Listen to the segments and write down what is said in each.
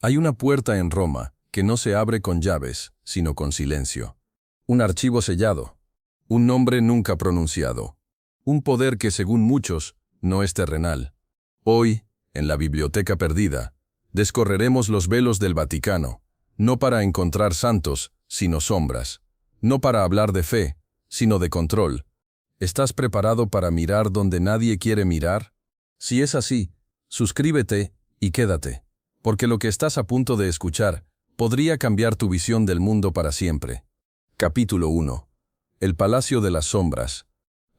Hay una puerta en Roma que no se abre con llaves, sino con silencio. Un archivo sellado. Un nombre nunca pronunciado. Un poder que, según muchos, no es terrenal. Hoy, en la Biblioteca Perdida, descorreremos los velos del Vaticano, no para encontrar santos, sino sombras. No para hablar de fe, sino de control. ¿Estás preparado para mirar donde nadie quiere mirar? Si es así, suscríbete y quédate, porque lo que estás a punto de escuchar podría cambiar tu visión del mundo para siempre. Capítulo 1. El Palacio de las Sombras.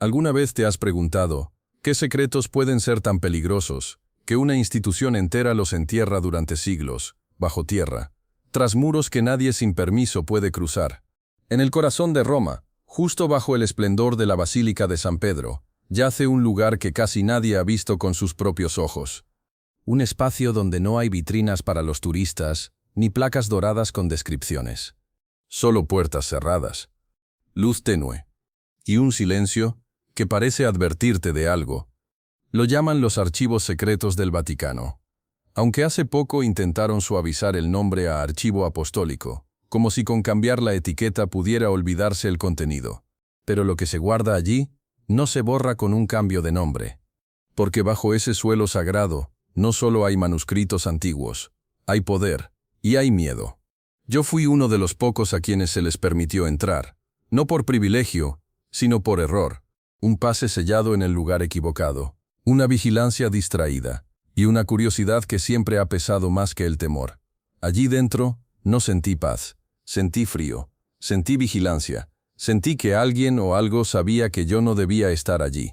¿Alguna vez te has preguntado qué secretos pueden ser tan peligrosos que una institución entera los entierra durante siglos, bajo tierra, tras muros que nadie sin permiso puede cruzar? En el corazón de Roma, justo bajo el esplendor de la Basílica de San Pedro, yace un lugar que casi nadie ha visto con sus propios ojos. Un espacio donde no hay vitrinas para los turistas, ni placas doradas con descripciones. Solo puertas cerradas, luz tenue y un silencio que parece advertirte de algo. Lo llaman los archivos secretos del Vaticano. Aunque hace poco intentaron suavizar el nombre a archivo apostólico, como si con cambiar la etiqueta pudiera olvidarse el contenido. Pero lo que se guarda allí no se borra con un cambio de nombre. Porque bajo ese suelo sagrado no solo hay manuscritos antiguos, hay poder y hay miedo. Yo fui uno de los pocos a quienes se les permitió entrar, no por privilegio, sino por error. Un pase sellado en el lugar equivocado, una vigilancia distraída y una curiosidad que siempre ha pesado más que el temor. Allí dentro no sentí paz, sentí frío, sentí vigilancia, sentí que alguien o algo sabía que yo no debía estar allí.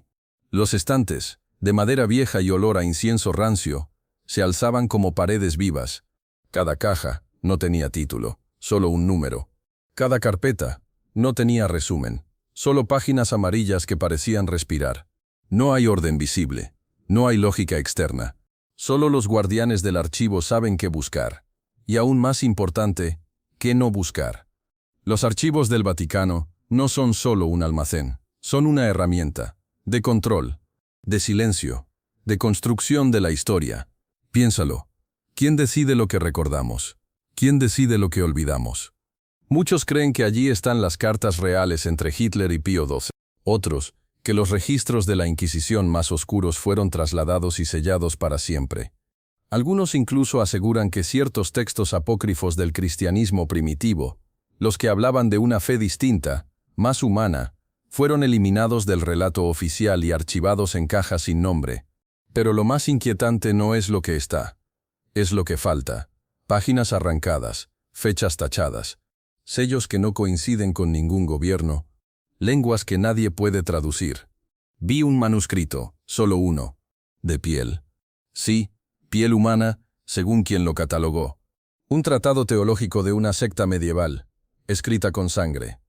Los estantes, de madera vieja y olor a incienso rancio, se alzaban como paredes vivas. Cada caja no tenía título, solo un número. Cada carpeta no tenía resumen, solo páginas amarillas que parecían respirar. No hay orden visible, no hay lógica externa. Solo los guardianes del archivo saben qué buscar. Y aún más importante, qué no buscar. Los archivos del Vaticano no son solo un almacén, son una herramienta de control, de silencio, de construcción de la historia. Piénsalo. ¿Quién decide lo que recordamos? ¿Quién decide lo que olvidamos? Muchos creen que allí están las cartas reales entre Hitler y Pío XII. Otros, que los registros de la Inquisición más oscuros fueron trasladados y sellados para siempre. Algunos incluso aseguran que ciertos textos apócrifos del cristianismo primitivo, los que hablaban de una fe distinta, más humana, fueron eliminados del relato oficial y archivados en cajas sin nombre. Pero lo más inquietante no es lo que está, es lo que falta. Páginas arrancadas, fechas tachadas, sellos que no coinciden con ningún gobierno, lenguas que nadie puede traducir. Vi un manuscrito, solo uno, de piel. Sí, piel humana, según quien lo catalogó. Un tratado teológico de una secta medieval, escrita con sangre.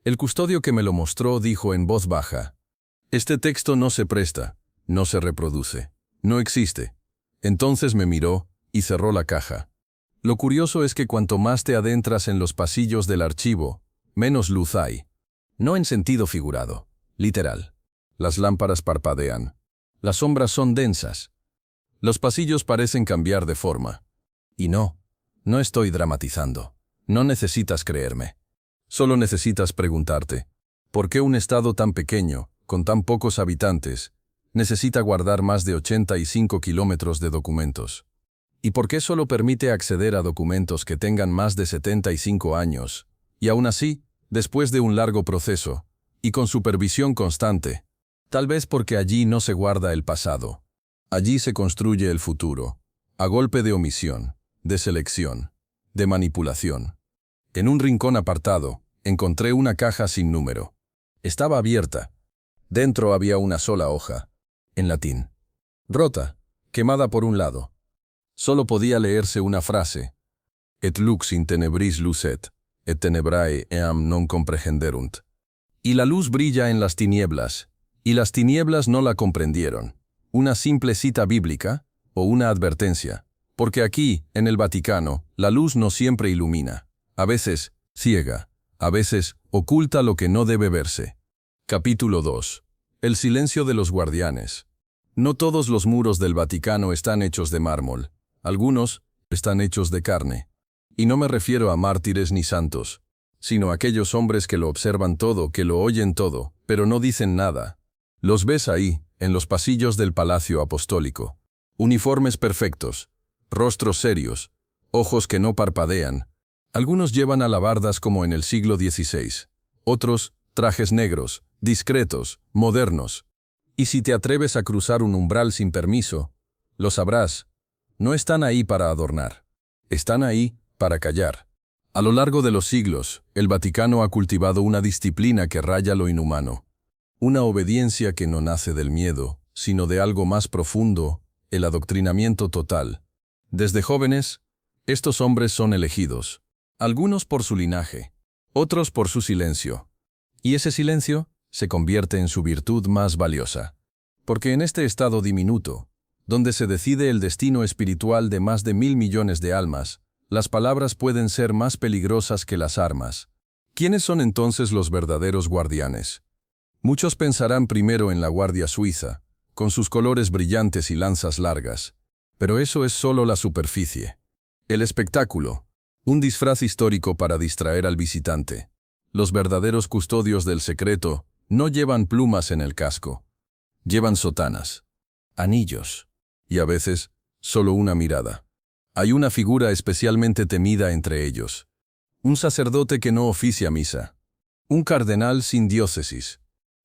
El custodio que me lo mostró dijo en voz baja: «Este texto no se presta, no se reproduce, no existe». Entonces me miró y cerró la caja. Lo curioso es que cuanto más te adentras en los pasillos del archivo, menos luz hay. No en sentido figurado, literal. Las lámparas parpadean. Las sombras son densas. Los pasillos parecen cambiar de forma. Y no estoy dramatizando. No necesitas creerme. Solo necesitas preguntarte, ¿por qué un estado tan pequeño, con tan pocos habitantes, necesita guardar más de 85 kilómetros de documentos? ¿Y por qué solo permite acceder a documentos que tengan más de 75 años? Y aún así, después de un largo proceso, y con supervisión constante, tal vez porque allí no se guarda el pasado. Allí se construye el futuro, a golpe de omisión, de selección, de manipulación. En un rincón apartado, encontré una caja sin número. Estaba abierta. Dentro había una sola hoja, en latín. Rota, quemada por un lado. Solo podía leerse una frase: «Et lux in tenebris lucet, et tenebrae eam non comprehenderunt». Y la luz brilla en las tinieblas, y las tinieblas no la comprendieron. ¿Una simple cita bíblica o una advertencia? Porque aquí, en el Vaticano, la luz no siempre ilumina. A veces, ciega. A veces, oculta lo que no debe verse. Capítulo 2. El silencio de los guardianes. No todos los muros del Vaticano están hechos de mármol. Algunos, Están hechos de carne. Y no me refiero a mártires ni santos, sino a aquellos hombres que lo observan todo, que lo oyen todo, pero no dicen nada. Los ves ahí, en los pasillos del Palacio Apostólico. Uniformes perfectos, rostros serios, ojos que no parpadean. Algunos llevan alabardas como en el siglo XVI. Otros, trajes negros, discretos, modernos. Y si te atreves a cruzar un umbral sin permiso, lo sabrás, no están ahí para adornar. Están ahí para callar. A lo largo de los siglos, el Vaticano ha cultivado una disciplina que raya lo inhumano. Una obediencia que no nace del miedo, sino de algo más profundo, el adoctrinamiento total. Desde jóvenes, estos hombres son elegidos, algunos por su linaje, otros por su silencio. Y ese silencio se convierte en su virtud más valiosa. Porque en este estado diminuto, donde se decide el destino espiritual de más de 1.000 millones de almas, las palabras pueden ser más peligrosas que las armas. ¿Quiénes son entonces los verdaderos guardianes? Muchos pensarán primero en la Guardia Suiza, con sus colores brillantes y lanzas largas. Pero eso es solo la superficie. El espectáculo, un disfraz histórico para distraer al visitante. Los verdaderos custodios del secreto no llevan plumas en el casco. Llevan sotanas, anillos, y a veces solo una mirada. Hay una figura especialmente temida entre ellos. Un sacerdote que no oficia misa. Un cardenal sin diócesis.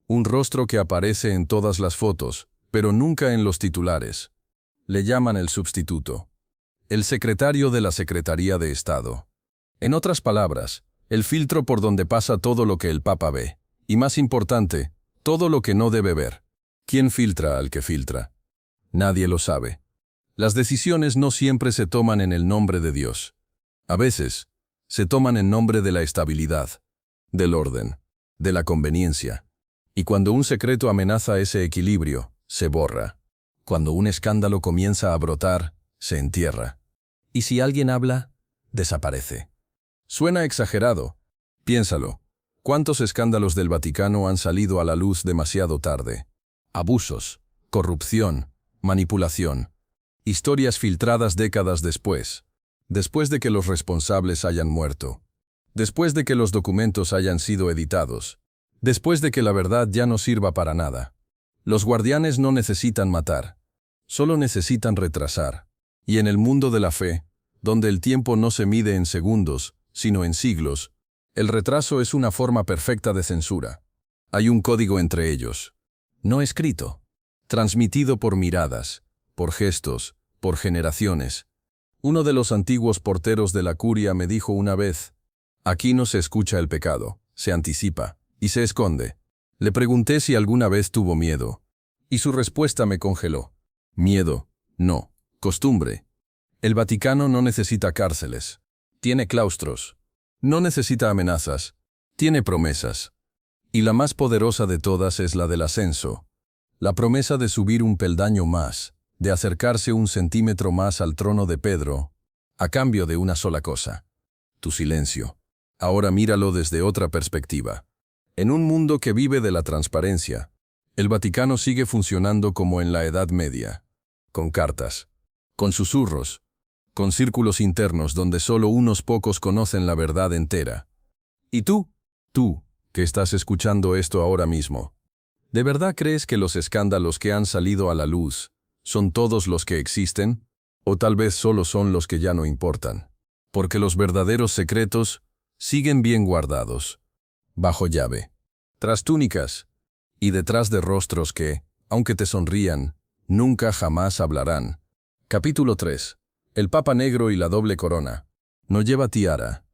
Un rostro que aparece en todas las fotos, pero nunca en los titulares. Le llaman el sustituto. El secretario de la Secretaría de Estado. En otras palabras, el filtro por donde pasa todo lo que el Papa ve. Y más importante, todo lo que no debe ver. ¿Quién filtra al que filtra? Nadie lo sabe. Las decisiones no siempre se toman en el nombre de Dios. A veces, se toman en nombre de la estabilidad, del orden, de la conveniencia. Y cuando un secreto amenaza ese equilibrio, se borra. Cuando un escándalo comienza a brotar, se entierra. Y si alguien habla, desaparece. Suena exagerado. Piénsalo. ¿Cuántos escándalos del Vaticano han salido a la luz demasiado tarde? Abusos, corrupción, manipulación. Historias filtradas décadas después de que los responsables hayan muerto, después de que los documentos hayan sido editados, después de que la verdad ya no sirva para nada. Los guardianes no necesitan matar, solo necesitan retrasar. Y en el mundo de la fe, donde el tiempo no se mide en segundos, sino en siglos, el retraso es una forma perfecta de censura. Hay un código entre ellos, no escrito, transmitido por miradas, por gestos, por generaciones. Uno de los antiguos porteros de la curia me dijo una vez, aquí no se escucha el pecado, se anticipa, y se esconde. Le pregunté si alguna vez tuvo miedo, y su respuesta me congeló. Miedo, no, costumbre. El Vaticano no necesita cárceles, tiene claustros. No necesita amenazas, tiene promesas. Y la más poderosa de todas es la del ascenso. La promesa de subir un peldaño más, de acercarse 1 centímetro más al trono de Pedro, a cambio de una sola cosa: tu silencio. Ahora míralo desde otra perspectiva. En un mundo que vive de la transparencia, el Vaticano sigue funcionando como en la Edad Media, con cartas, con susurros, con círculos internos donde solo unos pocos conocen la verdad entera. ¿Y tú, que estás escuchando esto ahora mismo, de verdad crees que los escándalos que han salido a la luz son todos los que existen? ¿O tal vez solo son los que ya no importan? Porque los verdaderos secretos siguen bien guardados, bajo llave, tras túnicas y detrás de rostros que, aunque te sonrían, nunca jamás hablarán. Capítulo 3. El Papa Negro y la doble corona. No lleva tiara.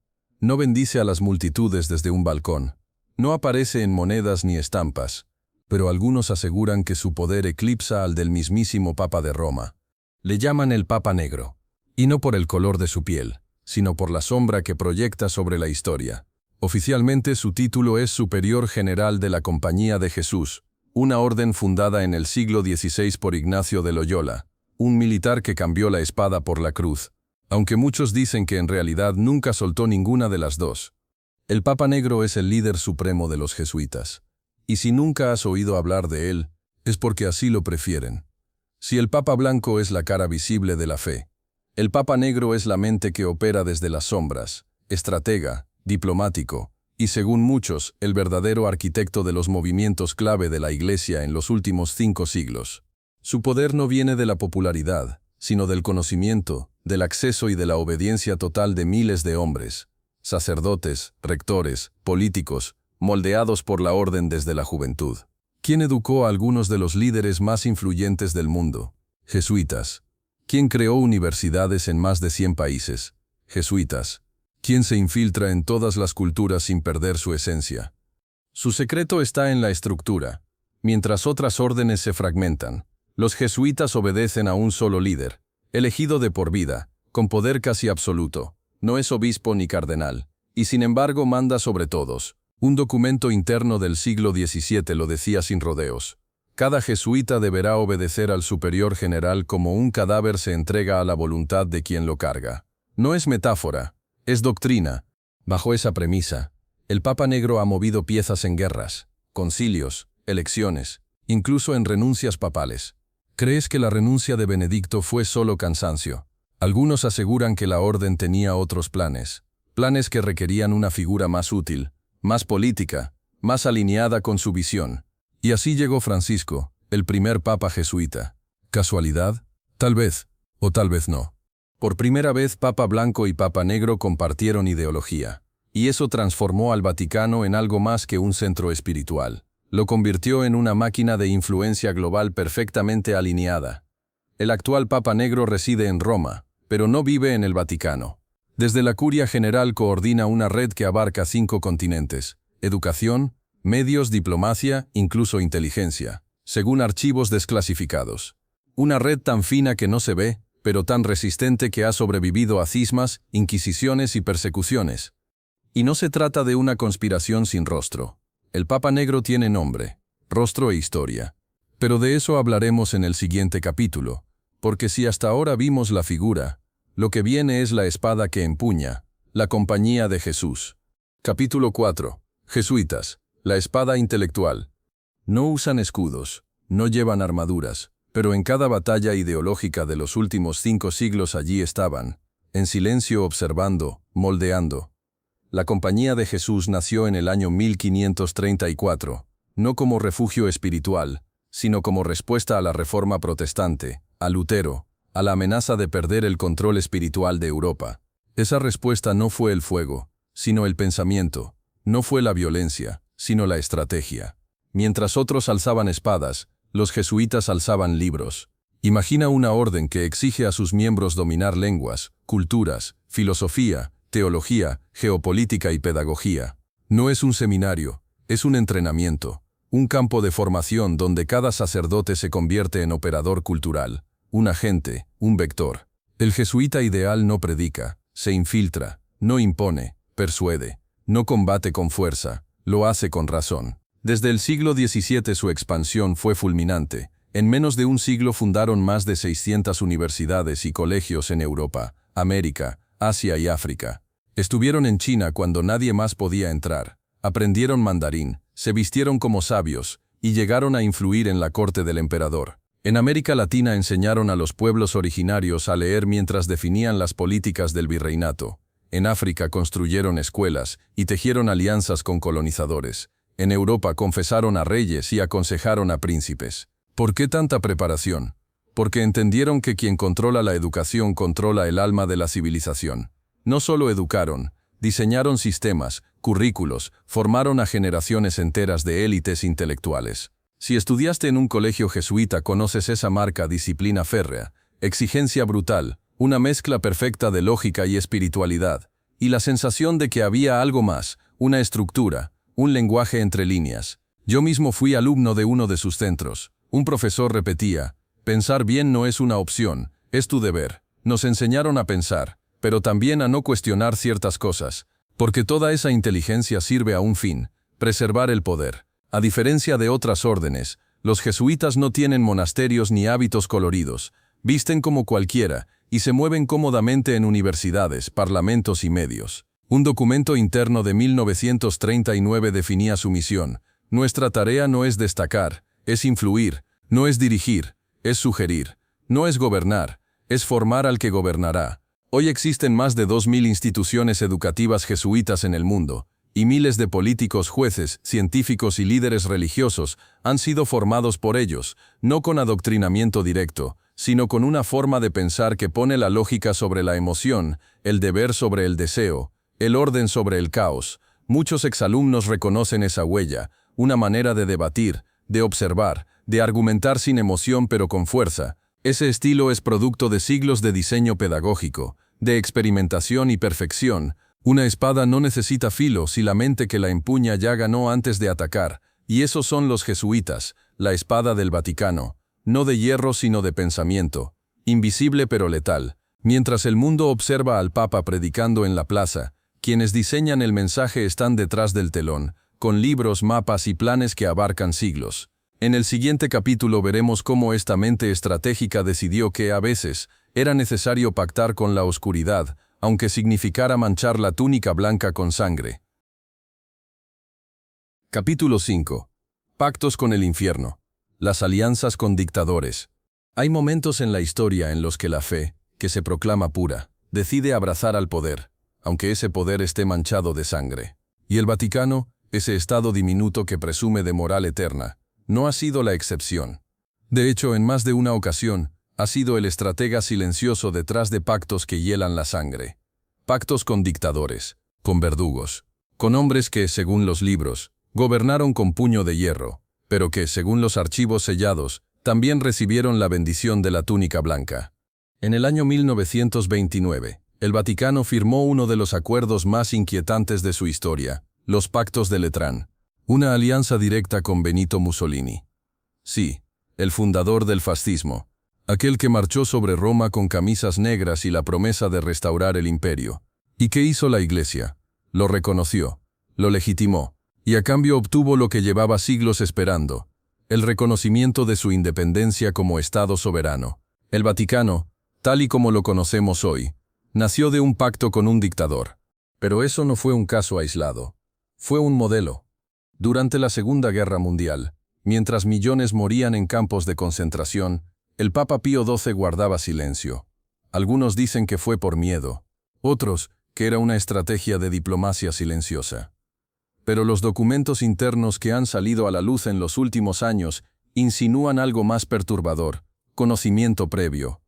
No bendice a las multitudes desde un balcón. No aparece en monedas ni estampas. Pero algunos aseguran que su poder eclipsa al del mismísimo Papa de Roma. Le llaman el Papa Negro, y no por el color de su piel, sino por la sombra que proyecta sobre la historia. Oficialmente su título es Superior General de la Compañía de Jesús, una orden fundada en el siglo XVI por Ignacio de Loyola, un militar que cambió la espada por la cruz, aunque muchos dicen que en realidad nunca soltó ninguna de las dos. El Papa Negro es el líder supremo de los jesuitas. Y si nunca has oído hablar de él, es porque así lo prefieren. Si el Papa Blanco es la cara visible de la fe, El Papa Negro es la mente que opera desde las sombras, estratega, diplomático, y según muchos, el verdadero arquitecto de los movimientos clave de la Iglesia en los últimos 5 siglos. Su poder no viene de la popularidad, sino del conocimiento, del acceso y de la obediencia total de miles de hombres, sacerdotes, rectores, políticos, moldeados por la orden desde la juventud. ¿Quién educó a algunos de los líderes más influyentes del mundo? Jesuitas. ¿Quién creó universidades en más de 100 países? Jesuitas. ¿Quién se infiltra en todas las culturas sin perder su esencia? Su secreto está en la estructura. Mientras otras órdenes se fragmentan, los jesuitas obedecen a un solo líder, elegido de por vida, con poder casi absoluto. No es obispo ni cardenal, y sin embargo manda sobre todos. Un documento interno del siglo XVII lo decía sin rodeos. Cada jesuita deberá obedecer al superior general como un cadáver se entrega a la voluntad de quien lo carga. No es metáfora, es doctrina. Bajo esa premisa, el Papa Negro ha movido piezas en guerras, concilios, elecciones, incluso en renuncias papales. ¿Crees que la renuncia de Benedicto fue solo cansancio? Algunos aseguran que la orden tenía otros planes que requerían una figura más útil, más política, más alineada con su visión. Y así llegó Francisco, el primer papa jesuita. ¿Casualidad? Tal vez, o tal vez no. Por primera vez Papa Blanco y Papa Negro compartieron ideología, y eso transformó al Vaticano en algo más que un centro espiritual. Lo convirtió en una máquina de influencia global perfectamente alineada. El actual Papa Negro reside en Roma, pero no vive en el Vaticano. Desde la Curia General coordina una red que abarca 5 continentes: educación, medios, diplomacia, incluso inteligencia, según archivos desclasificados. Una red tan fina que no se ve, pero tan resistente que ha sobrevivido a cismas, inquisiciones y persecuciones. Y no se trata de una conspiración sin rostro. El Papa Negro tiene nombre, rostro e historia. Pero de eso hablaremos en el siguiente capítulo, porque si hasta ahora vimos la figura, lo que viene es la espada que empuña, la compañía de Jesús. Capítulo 4. Jesuitas. La espada intelectual. No usan escudos, no llevan armaduras, pero en cada batalla ideológica de los últimos 5 siglos allí estaban, en silencio observando, moldeando. La Compañía de Jesús nació en el año 1534, no como refugio espiritual, sino como respuesta a la Reforma Protestante, a Lutero, a la amenaza de perder el control espiritual de Europa. Esa respuesta no fue el fuego, sino el pensamiento, no fue la violencia, sino la estrategia. Mientras otros alzaban espadas, los jesuitas alzaban libros. Imagina una orden que exige a sus miembros dominar lenguas, culturas, filosofía, teología, geopolítica y pedagogía. No es un seminario, es un entrenamiento, un campo de formación donde cada sacerdote se convierte en operador cultural, un agente, un vector. El jesuita ideal no predica, se infiltra, no impone, persuade, no combate con fuerza, lo hace con razón. Desde el siglo XVII su expansión fue fulminante. En menos de un siglo fundaron más de 600 universidades y colegios en Europa, América, Asia y África. Estuvieron en China cuando nadie más podía entrar. Aprendieron mandarín, se vistieron como sabios y llegaron a influir en la corte del emperador. En América Latina enseñaron a los pueblos originarios a leer mientras definían las políticas del virreinato. En África construyeron escuelas y tejieron alianzas con colonizadores. En Europa confesaron a reyes y aconsejaron a príncipes. ¿Por qué tanta preparación? Porque entendieron que quien controla la educación controla el alma de la civilización. No solo educaron, diseñaron sistemas, currículos, formaron a generaciones enteras de élites intelectuales. Si estudiaste en un colegio jesuita conoces esa marca: disciplina férrea, exigencia brutal, una mezcla perfecta de lógica y espiritualidad, y la sensación de que había algo más, una estructura, un lenguaje entre líneas. Yo mismo fui alumno de uno de sus centros. Un profesor repetía: pensar bien no es una opción, es tu deber. Nos enseñaron a pensar, pero también a no cuestionar ciertas cosas, porque toda esa inteligencia sirve a un fin: preservar el poder. A diferencia de otras órdenes, los jesuitas no tienen monasterios ni hábitos coloridos, visten como cualquiera y se mueven cómodamente en universidades, parlamentos y medios. Un documento interno de 1939 definía su misión: nuestra tarea no es destacar, es influir, no es dirigir, es sugerir, no es gobernar, es formar al que gobernará. Hoy existen más de 2000 instituciones educativas jesuitas en el mundo, y miles de políticos, jueces, científicos y líderes religiosos han sido formados por ellos, no con adoctrinamiento directo, sino con una forma de pensar que pone la lógica sobre la emoción, el deber sobre el deseo, el orden sobre el caos. Muchos exalumnos reconocen esa huella, una manera de debatir, de observar, de argumentar sin emoción pero con fuerza. Ese estilo es producto de siglos de diseño pedagógico, de experimentación y perfección. Una espada no necesita filo si la mente que la empuña ya ganó antes de atacar, y esos son los jesuitas, la espada del Vaticano, no de hierro sino de pensamiento, invisible pero letal. Mientras el mundo observa al Papa predicando en la plaza, quienes diseñan el mensaje están detrás del telón, con libros, mapas y planes que abarcan siglos. En el siguiente capítulo veremos cómo esta mente estratégica decidió que, a veces, era necesario pactar con la oscuridad, aunque significara manchar la túnica blanca con sangre. Capítulo 5. Pactos con el infierno. Las alianzas con dictadores. Hay momentos en la historia en los que la fe, que se proclama pura, decide abrazar al poder, aunque ese poder esté manchado de sangre. Y el Vaticano, ese estado diminuto que presume de moral eterna, no ha sido la excepción. De hecho, en más de una ocasión, ha sido el estratega silencioso detrás de pactos que hielan la sangre. Pactos con dictadores, con verdugos, con hombres que, según los libros, gobernaron con puño de hierro, pero que, según los archivos sellados, también recibieron la bendición de la túnica blanca. En el año 1929, el Vaticano firmó uno de los acuerdos más inquietantes de su historia, los Pactos de Letrán, una alianza directa con Benito Mussolini. Sí, el fundador del fascismo, aquel que marchó sobre Roma con camisas negras y la promesa de restaurar el imperio. ¿Y qué hizo la Iglesia? Lo reconoció, lo legitimó, y a cambio obtuvo lo que llevaba siglos esperando, el reconocimiento de su independencia como Estado soberano. El Vaticano, tal y como lo conocemos hoy, nació de un pacto con un dictador. Pero eso no fue un caso aislado. Fue un modelo. Durante la Segunda Guerra Mundial, mientras millones morían en campos de concentración, el Papa Pío XII guardaba silencio. Algunos dicen que fue por miedo, otros que era una estrategia de diplomacia silenciosa. Pero los documentos internos que han salido a la luz en los últimos años insinúan algo más perturbador: conocimiento previo.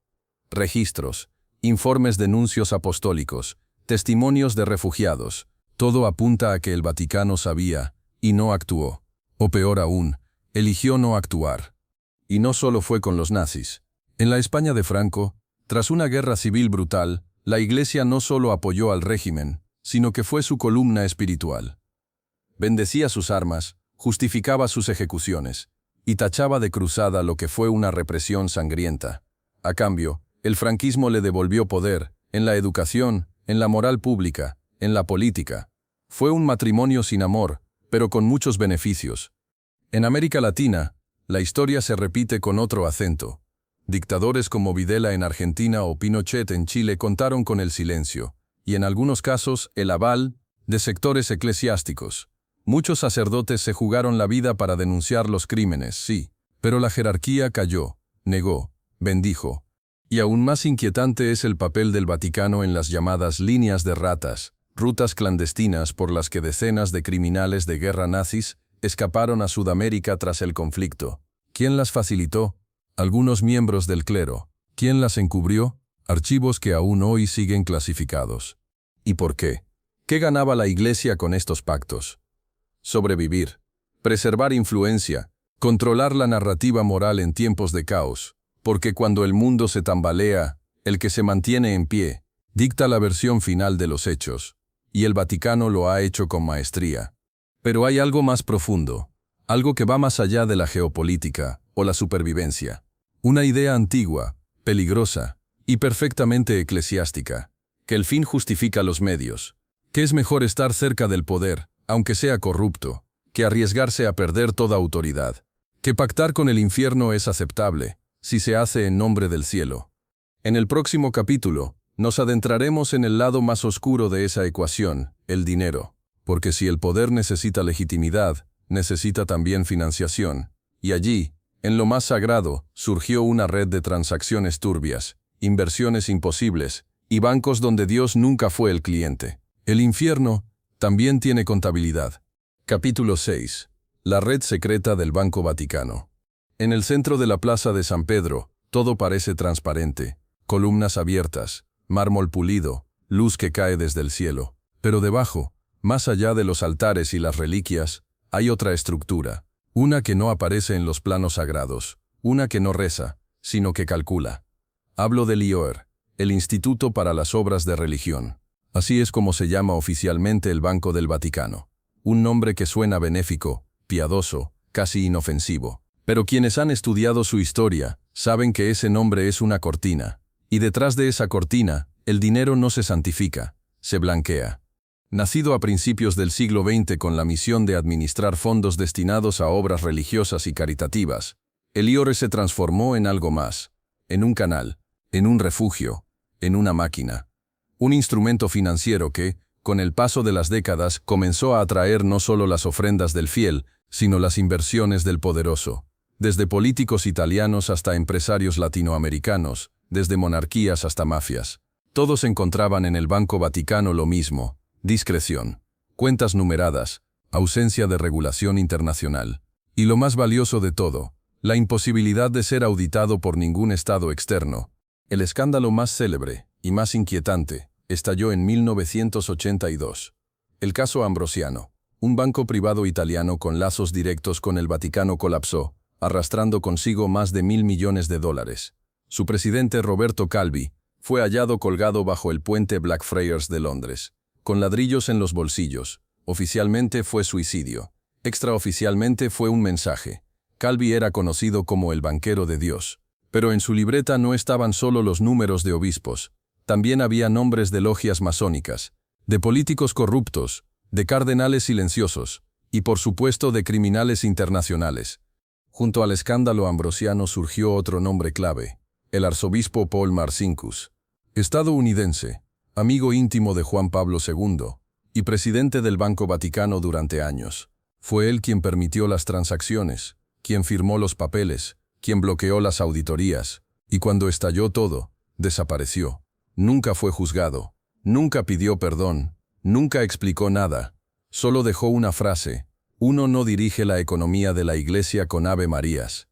Registros, informes de nuncios apostólicos, testimonios de refugiados. Todo apunta a que el Vaticano sabía y no actuó. O peor aún, eligió no actuar. Y no solo fue con los nazis. En la España de Franco, tras una guerra civil brutal, la Iglesia no solo apoyó al régimen, sino que fue su columna espiritual. Bendecía sus armas, justificaba sus ejecuciones, y tachaba de cruzada lo que fue una represión sangrienta. A cambio, el franquismo le devolvió poder, en la educación, en la moral pública, en la política. Fue un matrimonio sin amor, pero con muchos beneficios. En América Latina, la historia se repite con otro acento. Dictadores como Videla en Argentina o Pinochet en Chile contaron con el silencio, y en algunos casos el aval, de sectores eclesiásticos. Muchos sacerdotes se jugaron la vida para denunciar los crímenes, sí, pero la jerarquía calló, negó, bendijo. Y aún más inquietante es el papel del Vaticano en las llamadas líneas de ratas, rutas clandestinas por las que decenas de criminales de guerra nazis escaparon a Sudamérica tras el conflicto. ¿Quién las facilitó? Algunos miembros del clero. ¿Quién las encubrió? Archivos que aún hoy siguen clasificados. ¿Y por qué? ¿Qué ganaba la Iglesia con estos pactos? Sobrevivir, preservar influencia, controlar la narrativa moral en tiempos de caos, porque cuando el mundo se tambalea, el que se mantiene en pie, dicta la versión final de los hechos, y el Vaticano lo ha hecho con maestría. Pero hay algo más profundo, algo que va más allá de la geopolítica o la supervivencia. Una idea antigua, peligrosa y perfectamente eclesiástica, que el fin justifica los medios, que es mejor estar cerca del poder, aunque sea corrupto, que arriesgarse a perder toda autoridad, que pactar con el infierno es aceptable, si se hace en nombre del cielo. En el próximo capítulo, nos adentraremos en el lado más oscuro de esa ecuación, el dinero, porque si el poder necesita legitimidad, necesita también financiación, y allí, en lo más sagrado, surgió una red de transacciones turbias, inversiones imposibles y bancos donde Dios nunca fue el cliente. El infierno también tiene contabilidad. Capítulo 6. La red secreta del Banco Vaticano. En el centro de la Plaza de San Pedro, todo parece transparente. Columnas abiertas, mármol pulido, luz que cae desde el cielo. Pero debajo, más allá de los altares y las reliquias, hay otra estructura. Una que no aparece en los planos sagrados. Una que no reza, sino que calcula. Hablo del IOR, el Instituto para las Obras de Religión. Así es como se llama oficialmente el Banco del Vaticano. Un nombre que suena benéfico, piadoso, casi inofensivo. Pero quienes han estudiado su historia, saben que ese nombre es una cortina. Y detrás de esa cortina, el dinero no se santifica, se blanquea. Nacido a principios del siglo XX con la misión de administrar fondos destinados a obras religiosas y caritativas, el IOR se transformó en algo más, en un canal, en un refugio, en una máquina. Un instrumento financiero que, con el paso de las décadas, comenzó a atraer no solo las ofrendas del fiel, sino las inversiones del poderoso. Desde políticos italianos hasta empresarios latinoamericanos, desde monarquías hasta mafias. Todos encontraban en el Banco Vaticano lo mismo: discreción, cuentas numeradas, ausencia de regulación internacional. Y lo más valioso de todo, la imposibilidad de ser auditado por ningún estado externo. El escándalo más célebre y más inquietante estalló en 1982. El caso Ambrosiano. Un banco privado italiano con lazos directos con el Vaticano colapsó, arrastrando consigo más de $1.000 millones. Su presidente, Roberto Calvi, fue hallado colgado bajo el puente Blackfriars de Londres, con ladrillos en los bolsillos. Oficialmente fue suicidio. Extraoficialmente fue un mensaje. Calvi era conocido como el banquero de Dios. Pero en su libreta no estaban solo los números de obispos. También había nombres de logias masónicas, de políticos corruptos, de cardenales silenciosos, y por supuesto de criminales internacionales. Junto al escándalo ambrosiano surgió otro nombre clave: el arzobispo Paul Marcinkus, estadounidense, amigo íntimo de Juan Pablo II, y presidente del Banco Vaticano durante años. Fue él quien permitió las transacciones, quien firmó los papeles, quien bloqueó las auditorías, y cuando estalló todo, desapareció. Nunca fue juzgado, nunca pidió perdón, nunca explicó nada, solo dejó una frase: uno no dirige la economía de la Iglesia con Ave Marías.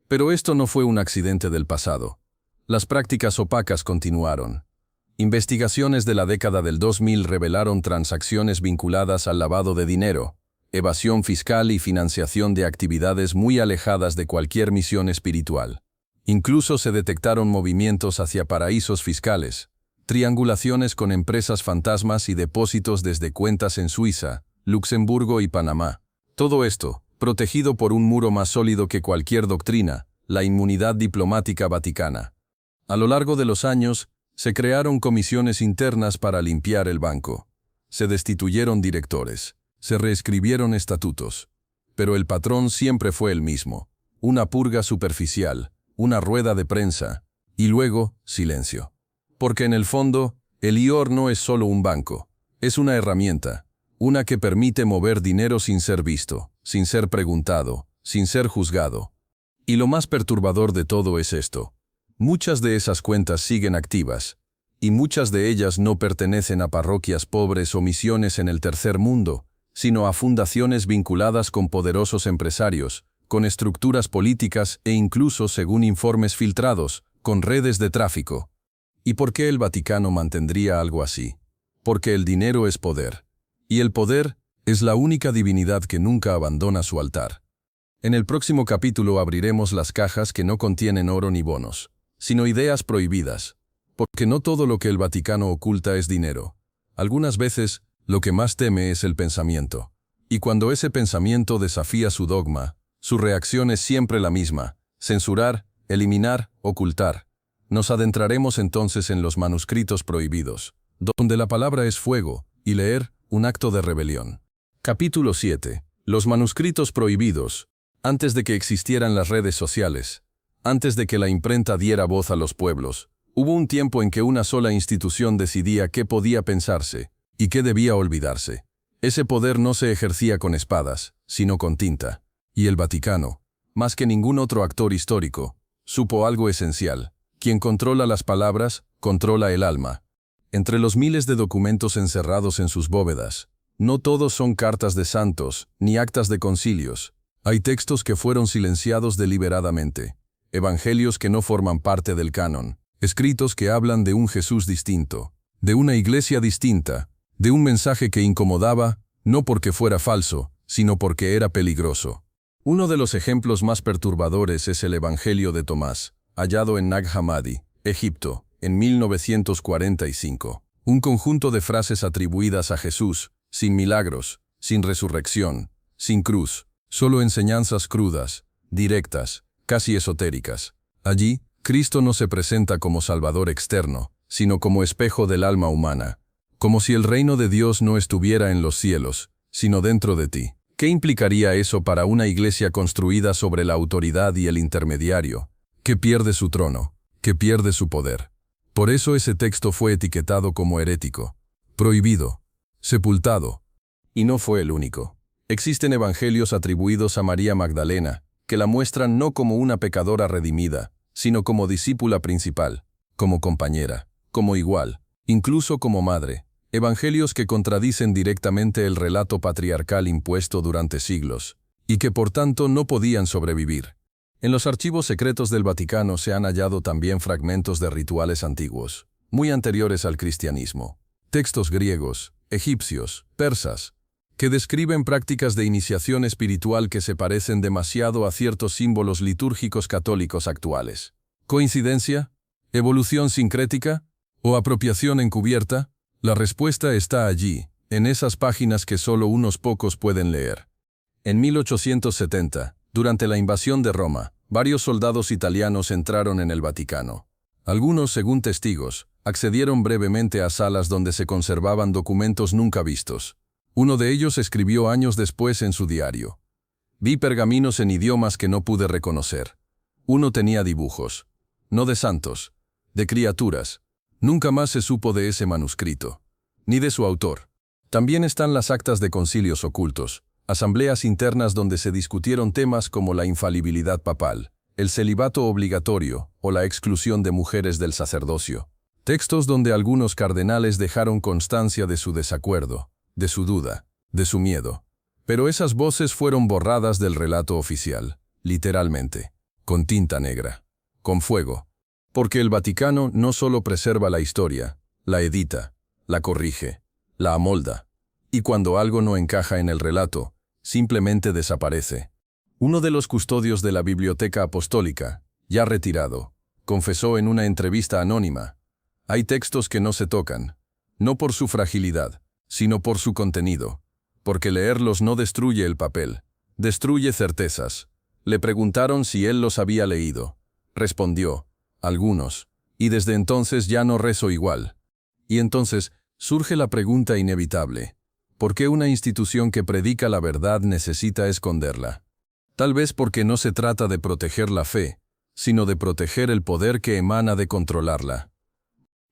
Pero esto no fue un accidente del pasado. Las prácticas opacas continuaron. Investigaciones de la década del 2000 revelaron transacciones vinculadas al lavado de dinero, evasión fiscal y financiación de actividades muy alejadas de cualquier misión espiritual. Incluso se detectaron movimientos hacia paraísos fiscales, triangulaciones con empresas fantasmas y depósitos desde cuentas en Suiza, Luxemburgo y Panamá. Todo esto, protegido por un muro más sólido que cualquier doctrina, la inmunidad diplomática vaticana. A lo largo de los años, se crearon comisiones internas para limpiar el banco. Se destituyeron directores. Se reescribieron estatutos. Pero el patrón siempre fue el mismo: una purga superficial, una rueda de prensa, y luego, silencio. Porque en el fondo, el IOR no es solo un banco, es una herramienta, una que permite mover dinero sin ser visto, sin ser preguntado, sin ser juzgado. Y lo más perturbador de todo es esto: muchas de esas cuentas siguen activas, y muchas de ellas no pertenecen a parroquias pobres o misiones en el tercer mundo, sino a fundaciones vinculadas con poderosos empresarios, con estructuras políticas e incluso, según informes filtrados, con redes de tráfico. ¿Y por qué el Vaticano mantendría algo así? Porque el dinero es poder. Y el poder es la única divinidad que nunca abandona su altar. En el próximo capítulo abriremos las cajas que no contienen oro ni bonos, sino ideas prohibidas. Porque no todo lo que el Vaticano oculta es dinero. Algunas veces, lo que más teme es el pensamiento. Y cuando ese pensamiento desafía su dogma, su reacción es siempre la misma: censurar, eliminar, ocultar. Nos adentraremos entonces en los manuscritos prohibidos, donde la palabra es fuego, y leer, un acto de rebelión. Capítulo 7. Los manuscritos prohibidos. Antes de que existieran las redes sociales, antes de que la imprenta diera voz a los pueblos, hubo un tiempo en que una sola institución decidía qué podía pensarse y qué debía olvidarse. Ese poder no se ejercía con espadas, sino con tinta. Y el Vaticano, más que ningún otro actor histórico, supo algo esencial: Quien controla las palabras, controla el alma. Entre los miles de documentos encerrados en sus bóvedas, no todos son cartas de santos, ni actas de concilios. Hay textos que fueron silenciados deliberadamente, evangelios que no forman parte del canon, escritos que hablan de un Jesús distinto, de una iglesia distinta, de un mensaje que incomodaba, no porque fuera falso, sino porque era peligroso. Uno de los ejemplos más perturbadores es el Evangelio de Tomás, hallado en Nag Hammadi, Egipto, en 1945. Un conjunto de frases atribuidas a Jesús, sin milagros, sin resurrección, sin cruz, solo enseñanzas crudas, directas, casi esotéricas. Allí, Cristo no se presenta como Salvador externo, sino como espejo del alma humana, como si el reino de Dios no estuviera en los cielos, sino dentro de ti. ¿Qué implicaría eso para una iglesia construida sobre la autoridad y el intermediario, que pierde su trono, que pierde su poder? Por eso ese texto fue etiquetado como herético, prohibido, sepultado. Y no fue el único. Existen evangelios atribuidos a María Magdalena, que la muestran no como una pecadora redimida, sino como discípula principal, como compañera, como igual, incluso como madre. Evangelios que contradicen directamente el relato patriarcal impuesto durante siglos, y que por tanto no podían sobrevivir. En los archivos secretos del Vaticano se han hallado también fragmentos de rituales antiguos, muy anteriores al cristianismo, textos griegos, egipcios, persas, que describen prácticas de iniciación espiritual que se parecen demasiado a ciertos símbolos litúrgicos católicos actuales. ¿Coincidencia? ¿Evolución sincrética? ¿O apropiación encubierta? La respuesta está allí, en esas páginas que solo unos pocos pueden leer. En 1870, durante la invasión de Roma, varios soldados italianos entraron en el Vaticano. Algunos, según testigos, accedieron brevemente a salas donde se conservaban documentos nunca vistos. Uno de ellos escribió años después en su diario: «Vi pergaminos en idiomas que no pude reconocer. Uno tenía dibujos, no de santos, de criaturas. Nunca más se supo de ese manuscrito, ni de su autor. También están las actas de concilios ocultos, asambleas internas donde se discutieron temas como la infalibilidad papal, el celibato obligatorio o la exclusión de mujeres del sacerdocio. Textos donde algunos cardenales dejaron constancia de su desacuerdo, de su duda, de su miedo. Pero esas voces fueron borradas del relato oficial, literalmente, con tinta negra, con fuego. Porque el Vaticano no solo preserva la historia, la edita, la corrige, la amolda, y cuando algo no encaja en el relato, simplemente desaparece. Uno de los custodios de la Biblioteca Apostólica, ya retirado, confesó en una entrevista anónima: «Hay textos que no se tocan, no por su fragilidad, sino por su contenido, porque leerlos no destruye el papel, destruye certezas». Le preguntaron si él los había leído. Respondió: «Algunos, y desde entonces ya no rezo igual». Y entonces surge la pregunta inevitable: ¿por qué una institución que predica la verdad necesita esconderla? Tal vez porque no se trata de proteger la fe, sino de proteger el poder que emana de controlarla.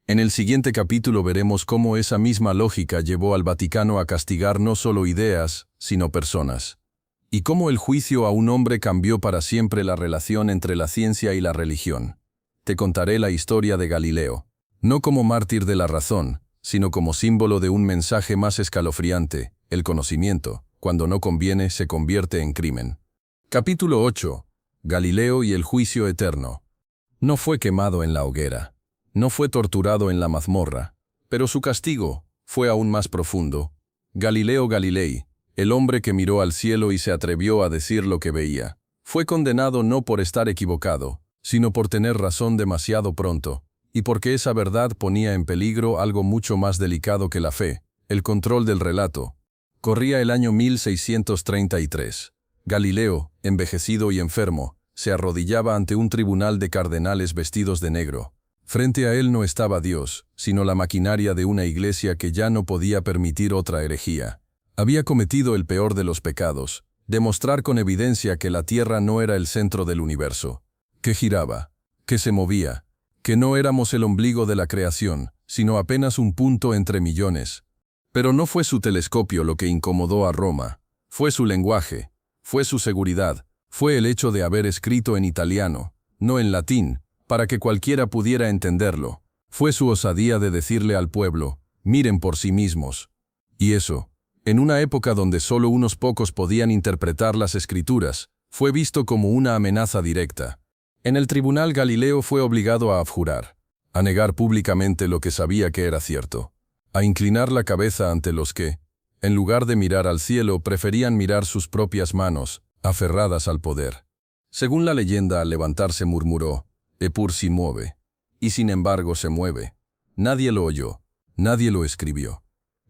En el siguiente capítulo veremos cómo esa misma lógica llevó al Vaticano a castigar no solo ideas, sino personas. Y cómo el juicio a un hombre cambió para siempre la relación entre la ciencia y la religión. Te contaré la historia de Galileo, no como mártir de la razón, sino como símbolo de un mensaje más escalofriante: el conocimiento, cuando no conviene, se convierte en crimen. Capítulo 8. Galileo y el juicio eterno. No fue quemado en la hoguera, no fue torturado en la mazmorra, pero su castigo fue aún más profundo. Galileo Galilei, el hombre que miró al cielo y se atrevió a decir lo que veía, fue condenado no por estar equivocado, sino por tener razón demasiado pronto, y porque esa verdad ponía en peligro algo mucho más delicado que la fe, el control del relato. Corría el año 1633. Galileo, envejecido y enfermo, se arrodillaba ante un tribunal de cardenales vestidos de negro. Frente a él no estaba Dios, sino la maquinaria de una iglesia que ya no podía permitir otra herejía. Había cometido el peor de los pecados: demostrar con evidencia que la tierra no era el centro del universo, que giraba, que se movía, que no éramos el ombligo de la creación, sino apenas un punto entre millones. Pero no fue su telescopio lo que incomodó a Roma, fue su lenguaje, fue su seguridad, fue el hecho de haber escrito en italiano, no en latín, para que cualquiera pudiera entenderlo. Fue su osadía de decirle al pueblo, miren por sí mismos. Y eso, en una época donde solo unos pocos podían interpretar las escrituras, fue visto como una amenaza directa. En el tribunal Galileo fue obligado a abjurar, a negar públicamente lo que sabía que era cierto, a inclinar la cabeza ante los que, en lugar de mirar al cielo, preferían mirar sus propias manos, aferradas al poder. Según la leyenda, al levantarse murmuró, «Epur si mueve», y sin embargo se mueve. Nadie lo oyó, nadie lo escribió.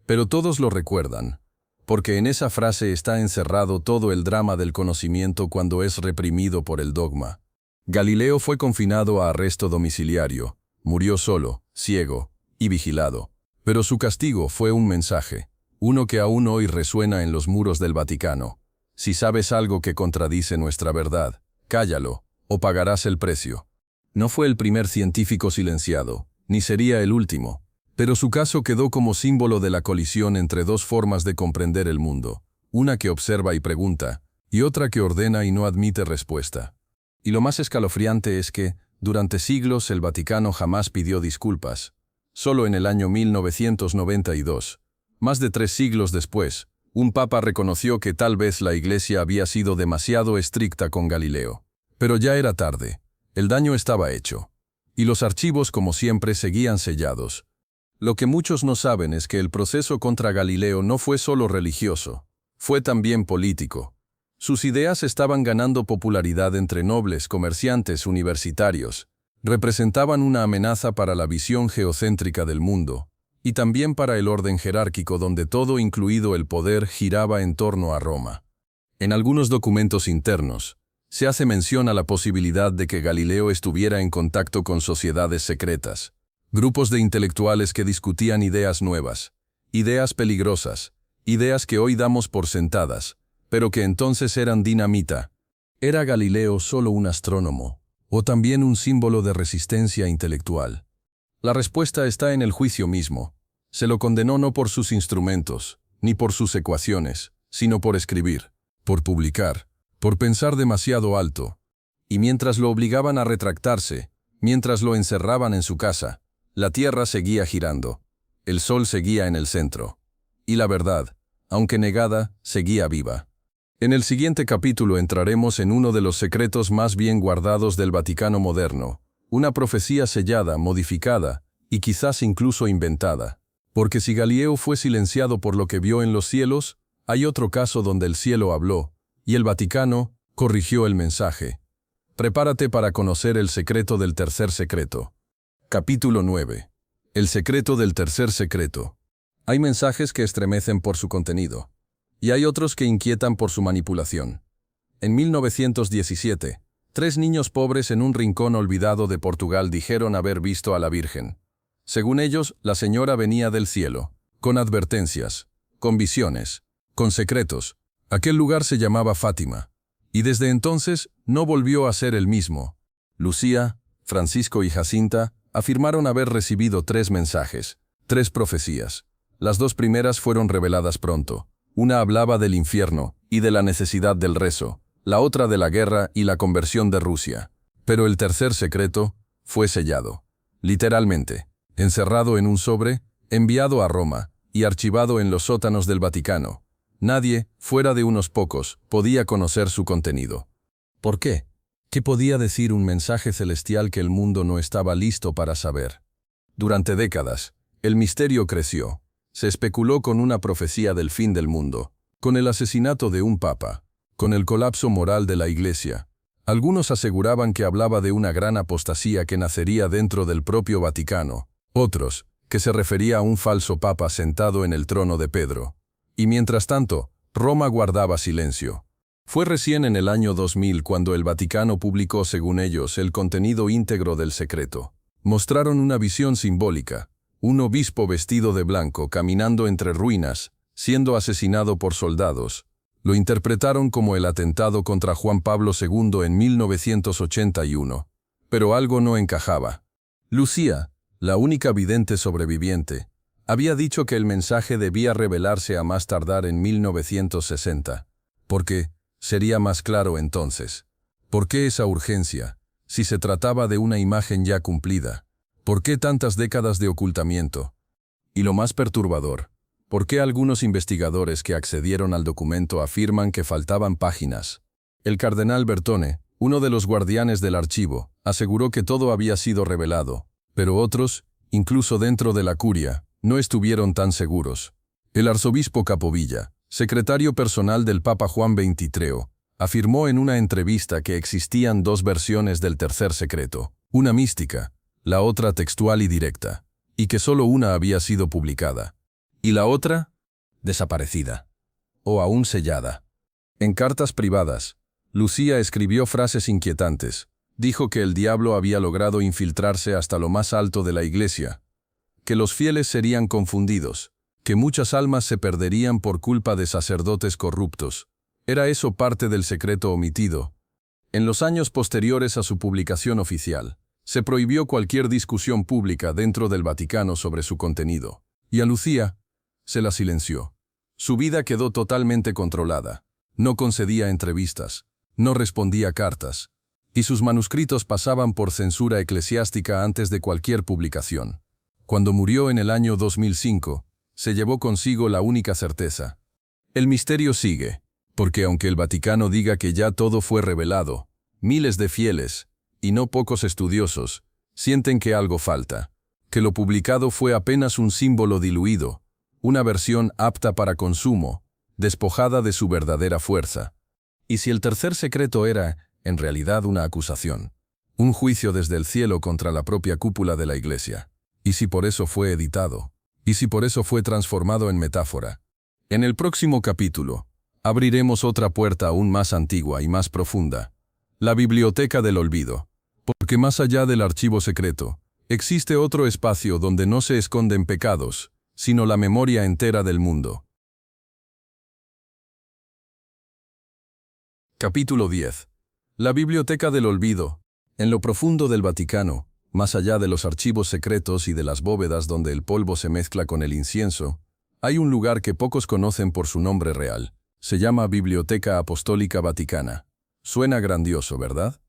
Pero todos lo recuerdan, porque en esa frase está encerrado todo el drama del conocimiento cuando es reprimido por el dogma. Galileo fue confinado a arresto domiciliario, murió solo, ciego y vigilado. Pero su castigo fue un mensaje, uno que aún hoy resuena en los muros del Vaticano. Si sabes algo que contradice nuestra verdad, cállalo, o pagarás el precio. No fue el primer científico silenciado, ni sería el último, pero su caso quedó como símbolo de la colisión entre dos formas de comprender el mundo, una que observa y pregunta, y otra que ordena y no admite respuesta. Y lo más escalofriante es que, durante siglos el Vaticano jamás pidió disculpas. Solo en el año 1992, más de 3 siglos después, un papa reconoció que tal vez la Iglesia había sido demasiado estricta con Galileo. Pero ya era tarde. El daño estaba hecho. Y los archivos, como siempre, seguían sellados. Lo que muchos no saben es que el proceso contra Galileo no fue solo religioso, fue también político. Sus ideas estaban ganando popularidad entre nobles, comerciantes, universitarios. Representaban una amenaza para la visión geocéntrica del mundo, y también para el orden jerárquico donde todo, incluido el poder, giraba en torno a Roma. En algunos documentos internos, se hace mención a la posibilidad de que Galileo estuviera en contacto con sociedades secretas, grupos de intelectuales que discutían ideas nuevas, ideas peligrosas, ideas que hoy damos por sentadas, pero que entonces eran dinamita. ¿Era Galileo solo un astrónomo, o también un símbolo de resistencia intelectual? La respuesta está en el juicio mismo. Se lo condenó no por sus instrumentos, ni por sus ecuaciones, sino por escribir, por publicar, por pensar demasiado alto. Y mientras lo obligaban a retractarse, mientras lo encerraban en su casa, la Tierra seguía girando, el Sol seguía en el centro. Y la verdad, aunque negada, seguía viva. En el siguiente capítulo entraremos en uno de los secretos más bien guardados del Vaticano moderno, una profecía sellada, modificada, y quizás incluso inventada. Porque si Galileo fue silenciado por lo que vio en los cielos, hay otro caso donde el cielo habló, y el Vaticano corrigió el mensaje. Prepárate para conocer el secreto del tercer secreto. Capítulo 9. El secreto del tercer secreto. Hay mensajes que estremecen por su contenido, y hay otros que inquietan por su manipulación. En 1917, 3 niños pobres en un rincón olvidado de Portugal dijeron haber visto a la Virgen. Según ellos, la señora venía del cielo, con advertencias, con visiones, con secretos. Aquel lugar se llamaba Fátima, y desde entonces no volvió a ser el mismo. Lucía, Francisco y Jacinta afirmaron haber recibido 3 mensajes, 3 profecías. Las 2 primeras fueron reveladas pronto. Una hablaba del infierno y de la necesidad del rezo, la otra de la guerra y la conversión de Rusia. Pero el tercer secreto fue sellado, literalmente, encerrado en un sobre, enviado a Roma y archivado en los sótanos del Vaticano. Nadie, fuera de unos pocos, podía conocer su contenido. ¿Por qué? ¿Qué podía decir un mensaje celestial que el mundo no estaba listo para saber? Durante décadas, el misterio creció. Se especuló con una profecía del fin del mundo, con el asesinato de un papa, con el colapso moral de la Iglesia. Algunos aseguraban que hablaba de una gran apostasía que nacería dentro del propio Vaticano, otros, que se refería a un falso papa sentado en el trono de Pedro. Y mientras tanto, Roma guardaba silencio. Fue recién en el año 2000 cuando el Vaticano publicó, según ellos, el contenido íntegro del secreto. Mostraron una visión simbólica. Un obispo vestido de blanco caminando entre ruinas, siendo asesinado por soldados. Lo interpretaron como el atentado contra Juan Pablo II en 1981. Pero algo no encajaba. Lucía, la única vidente sobreviviente, había dicho que el mensaje debía revelarse a más tardar en 1960. ¿Por qué? Sería más claro entonces. ¿Por qué esa urgencia? Si se trataba de una imagen ya cumplida, ¿por qué tantas décadas de ocultamiento? Y lo más perturbador, ¿por qué algunos investigadores que accedieron al documento afirman que faltaban páginas? El cardenal Bertone, uno de los guardianes del archivo, aseguró que todo había sido revelado, pero otros, incluso dentro de la curia, no estuvieron tan seguros. El arzobispo Capovilla, secretario personal del Papa Juan XXIII, afirmó en una entrevista que existían dos versiones del tercer secreto, una mística, la otra textual y directa, y que solo una había sido publicada, y la otra, desaparecida, o aún sellada. En cartas privadas, Lucía escribió frases inquietantes. Dijo que el diablo había logrado infiltrarse hasta lo más alto de la iglesia, que los fieles serían confundidos, que muchas almas se perderían por culpa de sacerdotes corruptos. ¿Era eso parte del secreto omitido? En los años posteriores a su publicación oficial, se prohibió cualquier discusión pública dentro del Vaticano sobre su contenido, y a Lucía se la silenció. Su vida quedó totalmente controlada. No concedía entrevistas, no respondía cartas, y sus manuscritos pasaban por censura eclesiástica antes de cualquier publicación. Cuando murió en el año 2005, se llevó consigo la única certeza. El misterio sigue, porque aunque el Vaticano diga que ya todo fue revelado, miles de fieles, y no pocos estudiosos, sienten que algo falta, que lo publicado fue apenas un símbolo diluido, una versión apta para consumo, despojada de su verdadera fuerza. Y si el tercer secreto era, en realidad, una acusación, un juicio desde el cielo contra la propia cúpula de la Iglesia, y si por eso fue editado, y si por eso fue transformado en metáfora. En el próximo capítulo, abriremos otra puerta aún más antigua y más profunda, la Biblioteca del Olvido, porque más allá del archivo secreto, existe otro espacio donde no se esconden pecados, sino la memoria entera del mundo. Capítulo 10. La Biblioteca del Olvido. En lo profundo del Vaticano, más allá de los archivos secretos y de las bóvedas donde el polvo se mezcla con el incienso, hay un lugar que pocos conocen por su nombre real. Se llama Biblioteca Apostólica Vaticana. Suena grandioso, ¿verdad?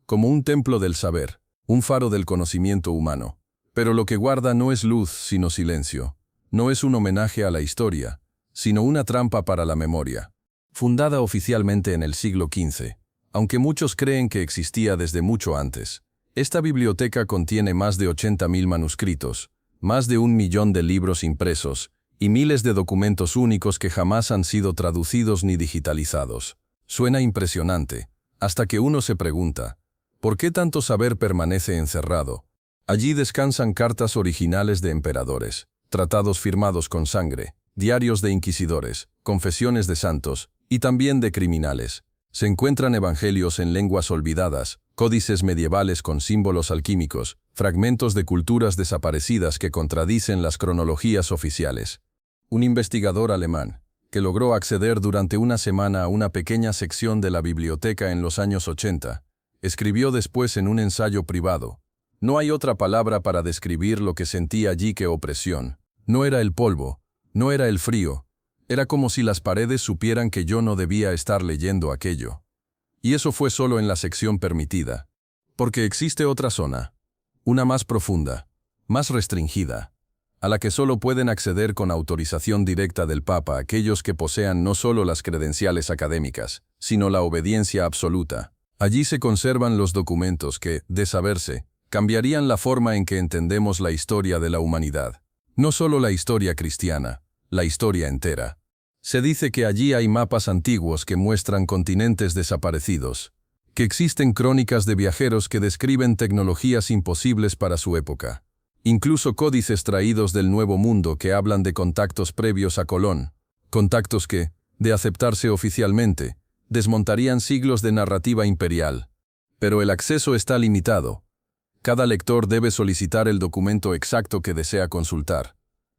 Como un templo del saber, un faro del conocimiento humano. Pero lo que guarda no es luz, sino silencio. No es un homenaje a la historia, sino una trampa para la memoria. Fundada oficialmente en el siglo XV, aunque muchos creen que existía desde mucho antes, esta biblioteca contiene más de 80.000 manuscritos, más de 1 millón de libros impresos y miles de documentos únicos que jamás han sido traducidos ni digitalizados. Suena impresionante, hasta que uno se pregunta, ¿por qué tanto saber permanece encerrado? Allí descansan cartas originales de emperadores, tratados firmados con sangre, diarios de inquisidores, confesiones de santos y también de criminales. Se encuentran evangelios en lenguas olvidadas, códices medievales con símbolos alquímicos, fragmentos de culturas desaparecidas que contradicen las cronologías oficiales. Un investigador alemán, que logró acceder durante una semana a una pequeña sección de la biblioteca en los años 80, escribió después en un ensayo privado: no hay otra palabra para describir lo que sentí allí que opresión. No era el polvo, no era el frío, era como si las paredes supieran que yo no debía estar leyendo aquello. Y eso fue solo en la sección permitida. Porque existe otra zona, una más profunda, más restringida, a la que solo pueden acceder con autorización directa del Papa aquellos que posean no solo las credenciales académicas, sino la obediencia absoluta. Allí se conservan los documentos que, de saberse, cambiarían la forma en que entendemos la historia de la humanidad. No solo la historia cristiana, la historia entera. Se dice que allí hay mapas antiguos que muestran continentes desaparecidos, que existen crónicas de viajeros que describen tecnologías imposibles para su época, incluso códices traídos del Nuevo Mundo que hablan de contactos previos a Colón, contactos que, de aceptarse oficialmente, desmontarían siglos de narrativa imperial. Pero el acceso está limitado. Cada lector debe solicitar el documento exacto que desea consultar.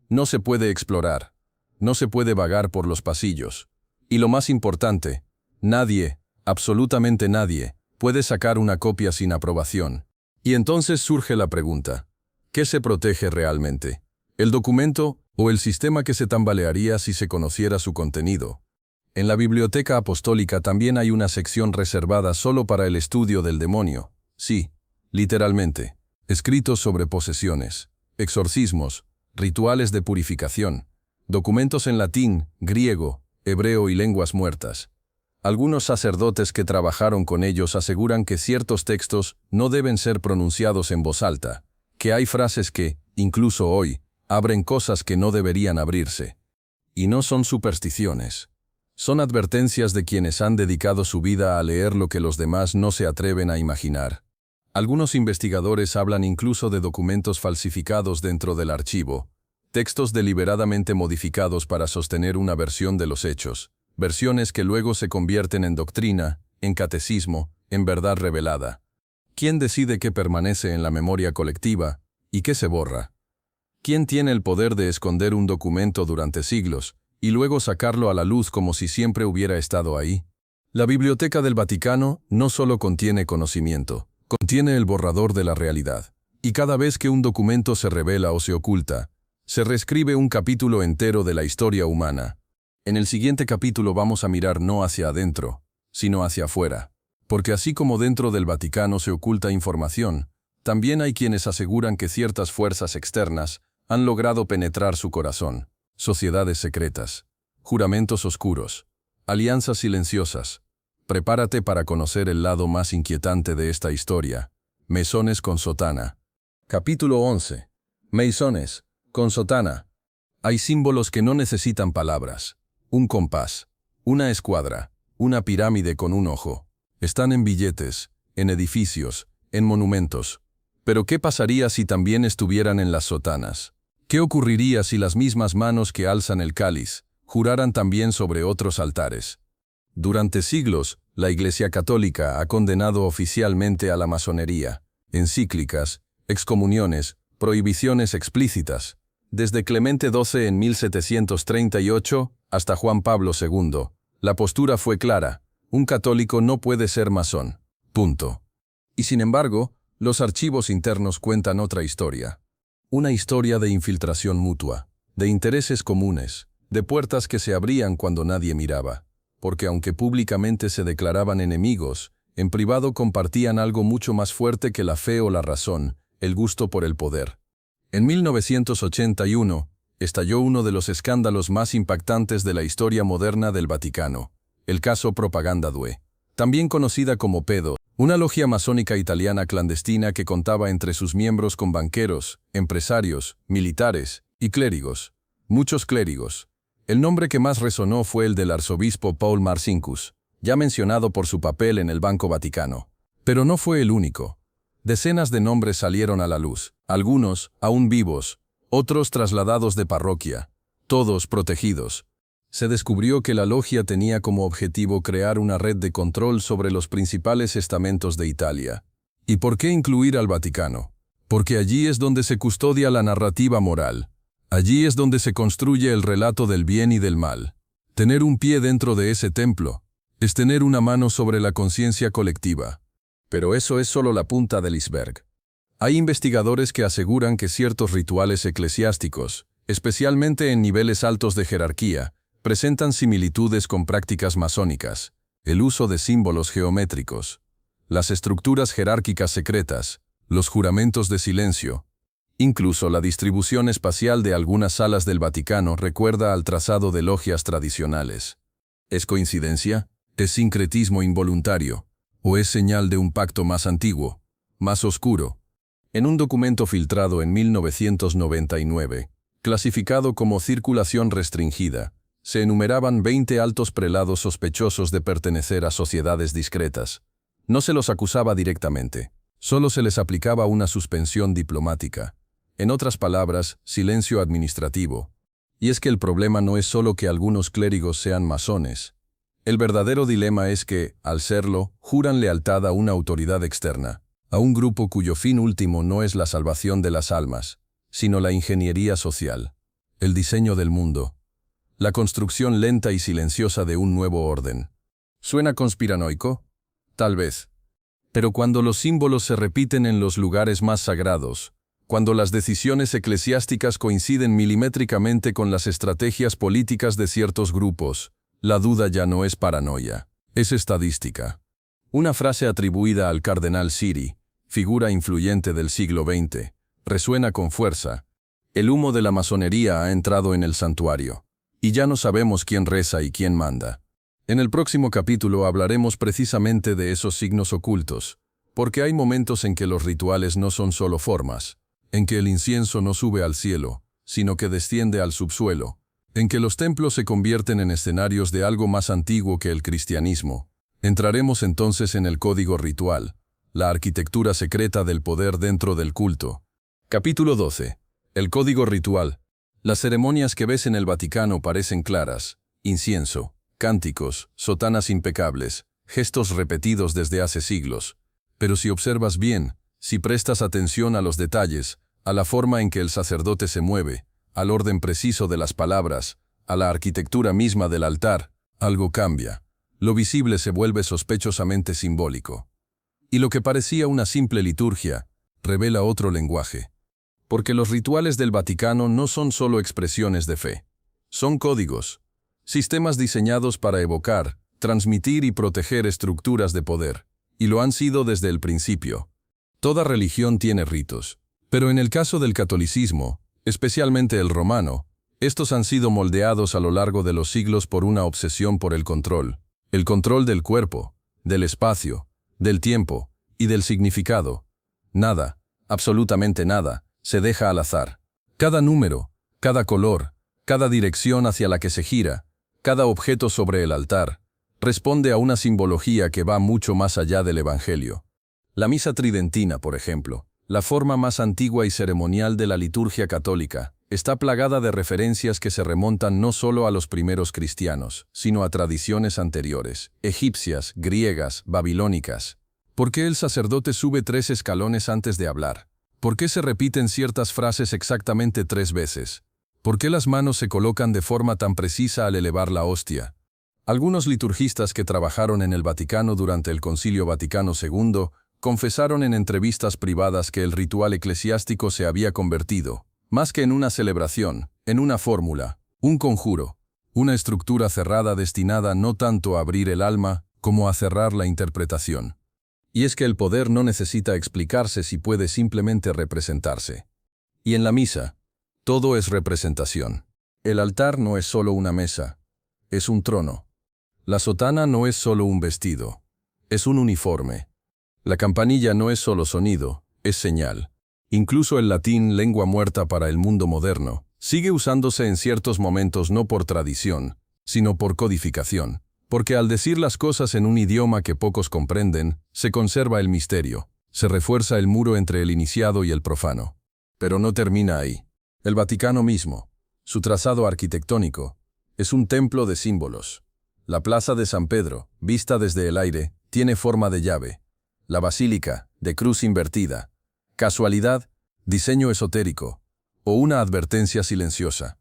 No se puede explorar. No se puede vagar por los pasillos. Y lo más importante, nadie, absolutamente nadie, puede sacar una copia sin aprobación. Y entonces surge la pregunta: ¿qué se protege realmente? ¿El documento o el sistema que se tambalearía si se conociera su contenido? En la Biblioteca Apostólica también hay una sección reservada solo para el estudio del demonio. Sí, literalmente. Escritos sobre posesiones, exorcismos, rituales de purificación, documentos en latín, griego, hebreo y lenguas muertas. Algunos sacerdotes que trabajaron con ellos aseguran que ciertos textos no deben ser pronunciados en voz alta, que hay frases que, incluso hoy, abren cosas que no deberían abrirse. Y no son supersticiones. Son advertencias de quienes han dedicado su vida a leer lo que los demás no se atreven a imaginar. Algunos investigadores hablan incluso de documentos falsificados dentro del archivo, textos deliberadamente modificados para sostener una versión de los hechos, versiones que luego se convierten en doctrina, en catecismo, en verdad revelada. ¿Quién decide qué permanece en la memoria colectiva y qué se borra? ¿Quién tiene el poder de esconder un documento durante siglos y luego sacarlo a la luz como si siempre hubiera estado ahí? La Biblioteca del Vaticano no solo contiene conocimiento, contiene el borrador de la realidad. Y cada vez que un documento se revela o se oculta, se reescribe un capítulo entero de la historia humana. En el siguiente capítulo vamos a mirar no hacia adentro, sino hacia afuera. Porque así como dentro del Vaticano se oculta información, también hay quienes aseguran que ciertas fuerzas externas han logrado penetrar su corazón. Sociedades secretas, juramentos oscuros, alianzas silenciosas. Prepárate para conocer el lado más inquietante de esta historia. Mesones con sotana. Capítulo 11. Mesones con sotana. Hay símbolos que no necesitan palabras. Un compás, una escuadra, una pirámide con un ojo. Están en billetes, en edificios, en monumentos. Pero ¿qué pasaría si también estuvieran en las sotanas? ¿Qué ocurriría si las mismas manos que alzan el cáliz juraran también sobre otros altares? Durante siglos, la Iglesia Católica ha condenado oficialmente a la masonería. Encíclicas, excomuniones, prohibiciones explícitas. Desde Clemente XII en 1738 hasta Juan Pablo II, la postura fue clara: un católico no puede ser masón. Punto. Y sin embargo, los archivos internos cuentan otra historia. Una historia de infiltración mutua, de intereses comunes, de puertas que se abrían cuando nadie miraba. Porque aunque públicamente se declaraban enemigos, en privado compartían algo mucho más fuerte que la fe o la razón, el gusto por el poder. En 1981, estalló uno de los escándalos más impactantes de la historia moderna del Vaticano, el caso Propaganda Due, también conocida como Pedo, una logia masónica italiana clandestina que contaba entre sus miembros con banqueros, empresarios, militares y clérigos. Muchos clérigos. El nombre que más resonó fue el del arzobispo Paul Marcinkus, ya mencionado por su papel en el Banco Vaticano. Pero no fue el único. Decenas de nombres salieron a la luz, algunos aún vivos, otros trasladados de parroquia, todos protegidos. Se descubrió que la logia tenía como objetivo crear una red de control sobre los principales estamentos de Italia. ¿Y por qué incluir al Vaticano? Porque allí es donde se custodia la narrativa moral. Allí es donde se construye el relato del bien y del mal. Tener un pie dentro de ese templo es tener una mano sobre la conciencia colectiva. Pero eso es solo la punta del iceberg. Hay investigadores que aseguran que ciertos rituales eclesiásticos, especialmente en niveles altos de jerarquía, presentan similitudes con prácticas masónicas, el uso de símbolos geométricos, las estructuras jerárquicas secretas, los juramentos de silencio. Incluso la distribución espacial de algunas salas del Vaticano recuerda al trazado de logias tradicionales. ¿Es coincidencia? ¿Es sincretismo involuntario? ¿O es señal de un pacto más antiguo, más oscuro? En un documento filtrado en 1999, clasificado como circulación restringida, se enumeraban 20 altos prelados sospechosos de pertenecer a sociedades discretas. No se los acusaba directamente, solo se les aplicaba una suspensión diplomática. En otras palabras, silencio administrativo. Y es que el problema no es solo que algunos clérigos sean masones. El verdadero dilema es que, al serlo, juran lealtad a una autoridad externa, a un grupo cuyo fin último no es la salvación de las almas, sino la ingeniería social, el diseño del mundo, la construcción lenta y silenciosa de un nuevo orden. ¿Suena conspiranoico? Tal vez. Pero cuando los símbolos se repiten en los lugares más sagrados, cuando las decisiones eclesiásticas coinciden milimétricamente con las estrategias políticas de ciertos grupos, la duda ya no es paranoia, es estadística. Una frase atribuida al cardenal Siri, figura influyente del siglo XX, resuena con fuerza. El humo de la masonería ha entrado en el santuario, y ya no sabemos quién reza y quién manda. En el próximo capítulo hablaremos precisamente de esos signos ocultos, porque hay momentos en que los rituales no son solo formas, en que el incienso no sube al cielo, sino que desciende al subsuelo, en que los templos se convierten en escenarios de algo más antiguo que el cristianismo. Entraremos entonces en el código ritual, la arquitectura secreta del poder dentro del culto. Capítulo 12. El código ritual. Las ceremonias que ves en el Vaticano parecen claras: incienso, cánticos, sotanas impecables, gestos repetidos desde hace siglos. Pero si observas bien, si prestas atención a los detalles, a la forma en que el sacerdote se mueve, al orden preciso de las palabras, a la arquitectura misma del altar, algo cambia. Lo visible se vuelve sospechosamente simbólico. Y lo que parecía una simple liturgia, revela otro lenguaje. Porque los rituales del Vaticano no son solo expresiones de fe. Son códigos, sistemas diseñados para evocar, transmitir y proteger estructuras de poder. Y lo han sido desde el principio. Toda religión tiene ritos. Pero en el caso del catolicismo, especialmente el romano, estos han sido moldeados a lo largo de los siglos por una obsesión por el control. El control del cuerpo, del espacio, del tiempo y del significado. Nada, absolutamente nada, se deja al azar. Cada número, cada color, cada dirección hacia la que se gira, cada objeto sobre el altar, responde a una simbología que va mucho más allá del Evangelio. La misa tridentina, por ejemplo, la forma más antigua y ceremonial de la liturgia católica, está plagada de referencias que se remontan no solo a los primeros cristianos, sino a tradiciones anteriores, egipcias, griegas, babilónicas. ¿Por qué el sacerdote sube 3 escalones antes de hablar? ¿Por qué se repiten ciertas frases exactamente 3 veces? ¿Por qué las manos se colocan de forma tan precisa al elevar la hostia? Algunos liturgistas que trabajaron en el Vaticano durante el Concilio Vaticano II confesaron en entrevistas privadas que el ritual eclesiástico se había convertido, más que en una celebración, en una fórmula, un conjuro, una estructura cerrada destinada no tanto a abrir el alma como a cerrar la interpretación. Y es que el poder no necesita explicarse si puede simplemente representarse. Y en la misa, todo es representación. El altar no es solo una mesa, es un trono. La sotana no es solo un vestido, es un uniforme. La campanilla no es solo sonido, es señal. Incluso el latín, lengua muerta para el mundo moderno, sigue usándose en ciertos momentos no por tradición, sino por codificación, porque al decir las cosas en un idioma que pocos comprenden, se conserva el misterio, se refuerza el muro entre el iniciado y el profano. Pero no termina ahí. El Vaticano mismo, su trazado arquitectónico, es un templo de símbolos. La plaza de San Pedro, vista desde el aire, tiene forma de llave. La basílica, de cruz invertida. ¿Casualidad, diseño esotérico o una advertencia silenciosa?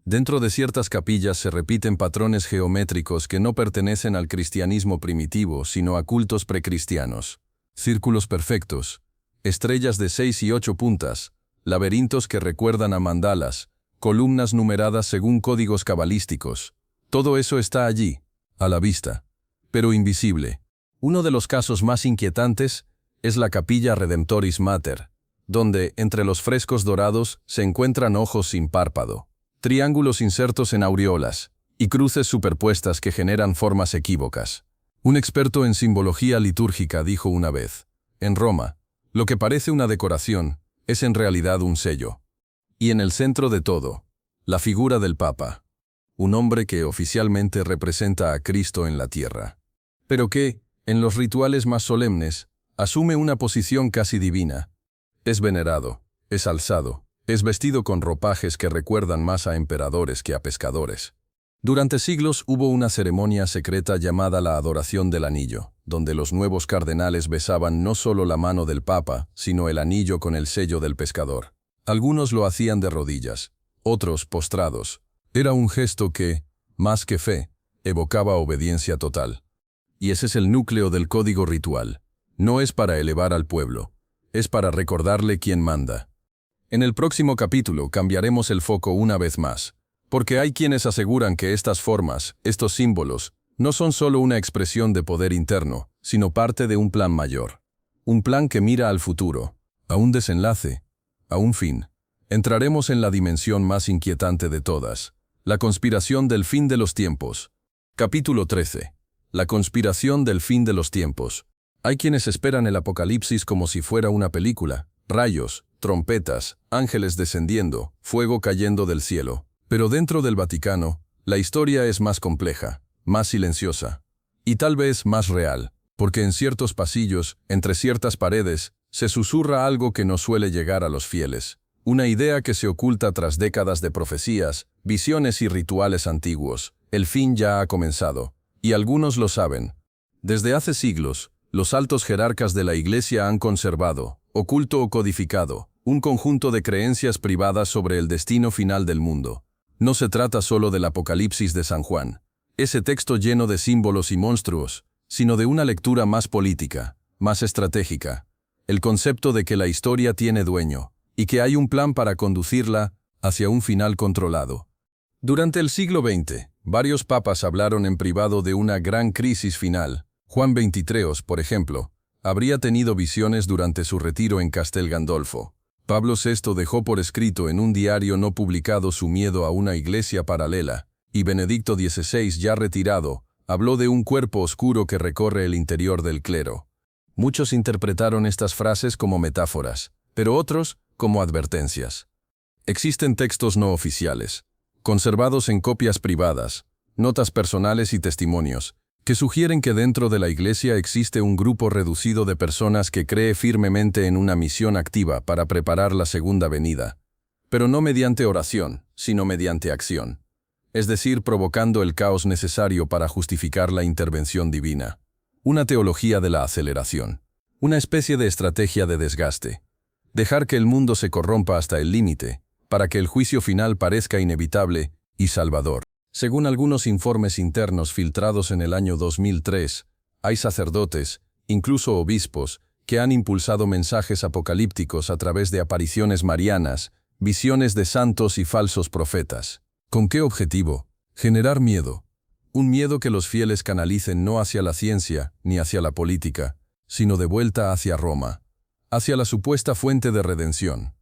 Dentro de ciertas capillas se repiten patrones geométricos que no pertenecen al cristianismo primitivo, sino a cultos precristianos. Círculos perfectos, estrellas de 6 y 8 puntas, laberintos que recuerdan a mandalas, columnas numeradas según códigos cabalísticos. Todo eso está allí, a la vista, pero invisible. Uno de los casos más inquietantes es la Capilla Redemptoris Mater, donde, entre los frescos dorados, se encuentran ojos sin párpado, triángulos insertos en aureolas y cruces superpuestas que generan formas equívocas. Un experto en simbología litúrgica dijo una vez: en Roma, lo que parece una decoración es en realidad un sello. Y en el centro de todo, la figura del Papa, un hombre que oficialmente representa a Cristo en la tierra, pero que, en los rituales más solemnes, asume una posición casi divina. Es venerado, es alzado, es vestido con ropajes que recuerdan más a emperadores que a pescadores. Durante siglos hubo una ceremonia secreta llamada la adoración del anillo, donde los nuevos cardenales besaban no solo la mano del Papa, sino el anillo con el sello del pescador. Algunos lo hacían de rodillas, otros postrados. Era un gesto que, más que fe, evocaba obediencia total. Y ese es el núcleo del código ritual. No es para elevar al pueblo, es para recordarle quién manda. En el próximo capítulo cambiaremos el foco una vez más, porque hay quienes aseguran que estas formas, estos símbolos, no son solo una expresión de poder interno, sino parte de un plan mayor. Un plan que mira al futuro, a un desenlace, a un fin. Entraremos en la dimensión más inquietante de todas, la conspiración del fin de los tiempos. Capítulo 13. La conspiración del fin de los tiempos. Hay quienes esperan el apocalipsis como si fuera una película, rayos, trompetas, ángeles descendiendo, fuego cayendo del cielo. Pero dentro del Vaticano, la historia es más compleja, más silenciosa, y tal vez más real, porque en ciertos pasillos, entre ciertas paredes, se susurra algo que no suele llegar a los fieles. Una idea que se oculta tras décadas de profecías, visiones y rituales antiguos. El fin ya ha comenzado, y algunos lo saben. Desde hace siglos, los altos jerarcas de la Iglesia han conservado, oculto o codificado, un conjunto de creencias privadas sobre el destino final del mundo. No se trata solo del Apocalipsis de San Juan, ese texto lleno de símbolos y monstruos, sino de una lectura más política, más estratégica. El concepto de que la historia tiene dueño, y que hay un plan para conducirla hacia un final controlado. Durante el siglo XX, varios papas hablaron en privado de una gran crisis final. Juan XXIII, por ejemplo, habría tenido visiones durante su retiro en Castel Gandolfo. Pablo VI dejó por escrito en un diario no publicado su miedo a una iglesia paralela, y Benedicto XVI, ya retirado, habló de un cuerpo oscuro que recorre el interior del clero. Muchos interpretaron estas frases como metáforas, pero otros como advertencias. Existen textos no oficiales, conservados en copias privadas, notas personales y testimonios, que sugieren que dentro de la Iglesia existe un grupo reducido de personas que cree firmemente en una misión activa para preparar la segunda venida, pero no mediante oración, sino mediante acción, es decir, provocando el caos necesario para justificar la intervención divina. Una teología de la aceleración, una especie de estrategia de desgaste. Dejar que el mundo se corrompa hasta el límite, para que el juicio final parezca inevitable y salvador. Según algunos informes internos filtrados en el año 2003, hay sacerdotes, incluso obispos, que han impulsado mensajes apocalípticos a través de apariciones marianas, visiones de santos y falsos profetas. ¿Con qué objetivo? Generar miedo. Un miedo que los fieles canalicen no hacia la ciencia ni hacia la política, sino de vuelta hacia Roma, hacia la supuesta fuente de redención.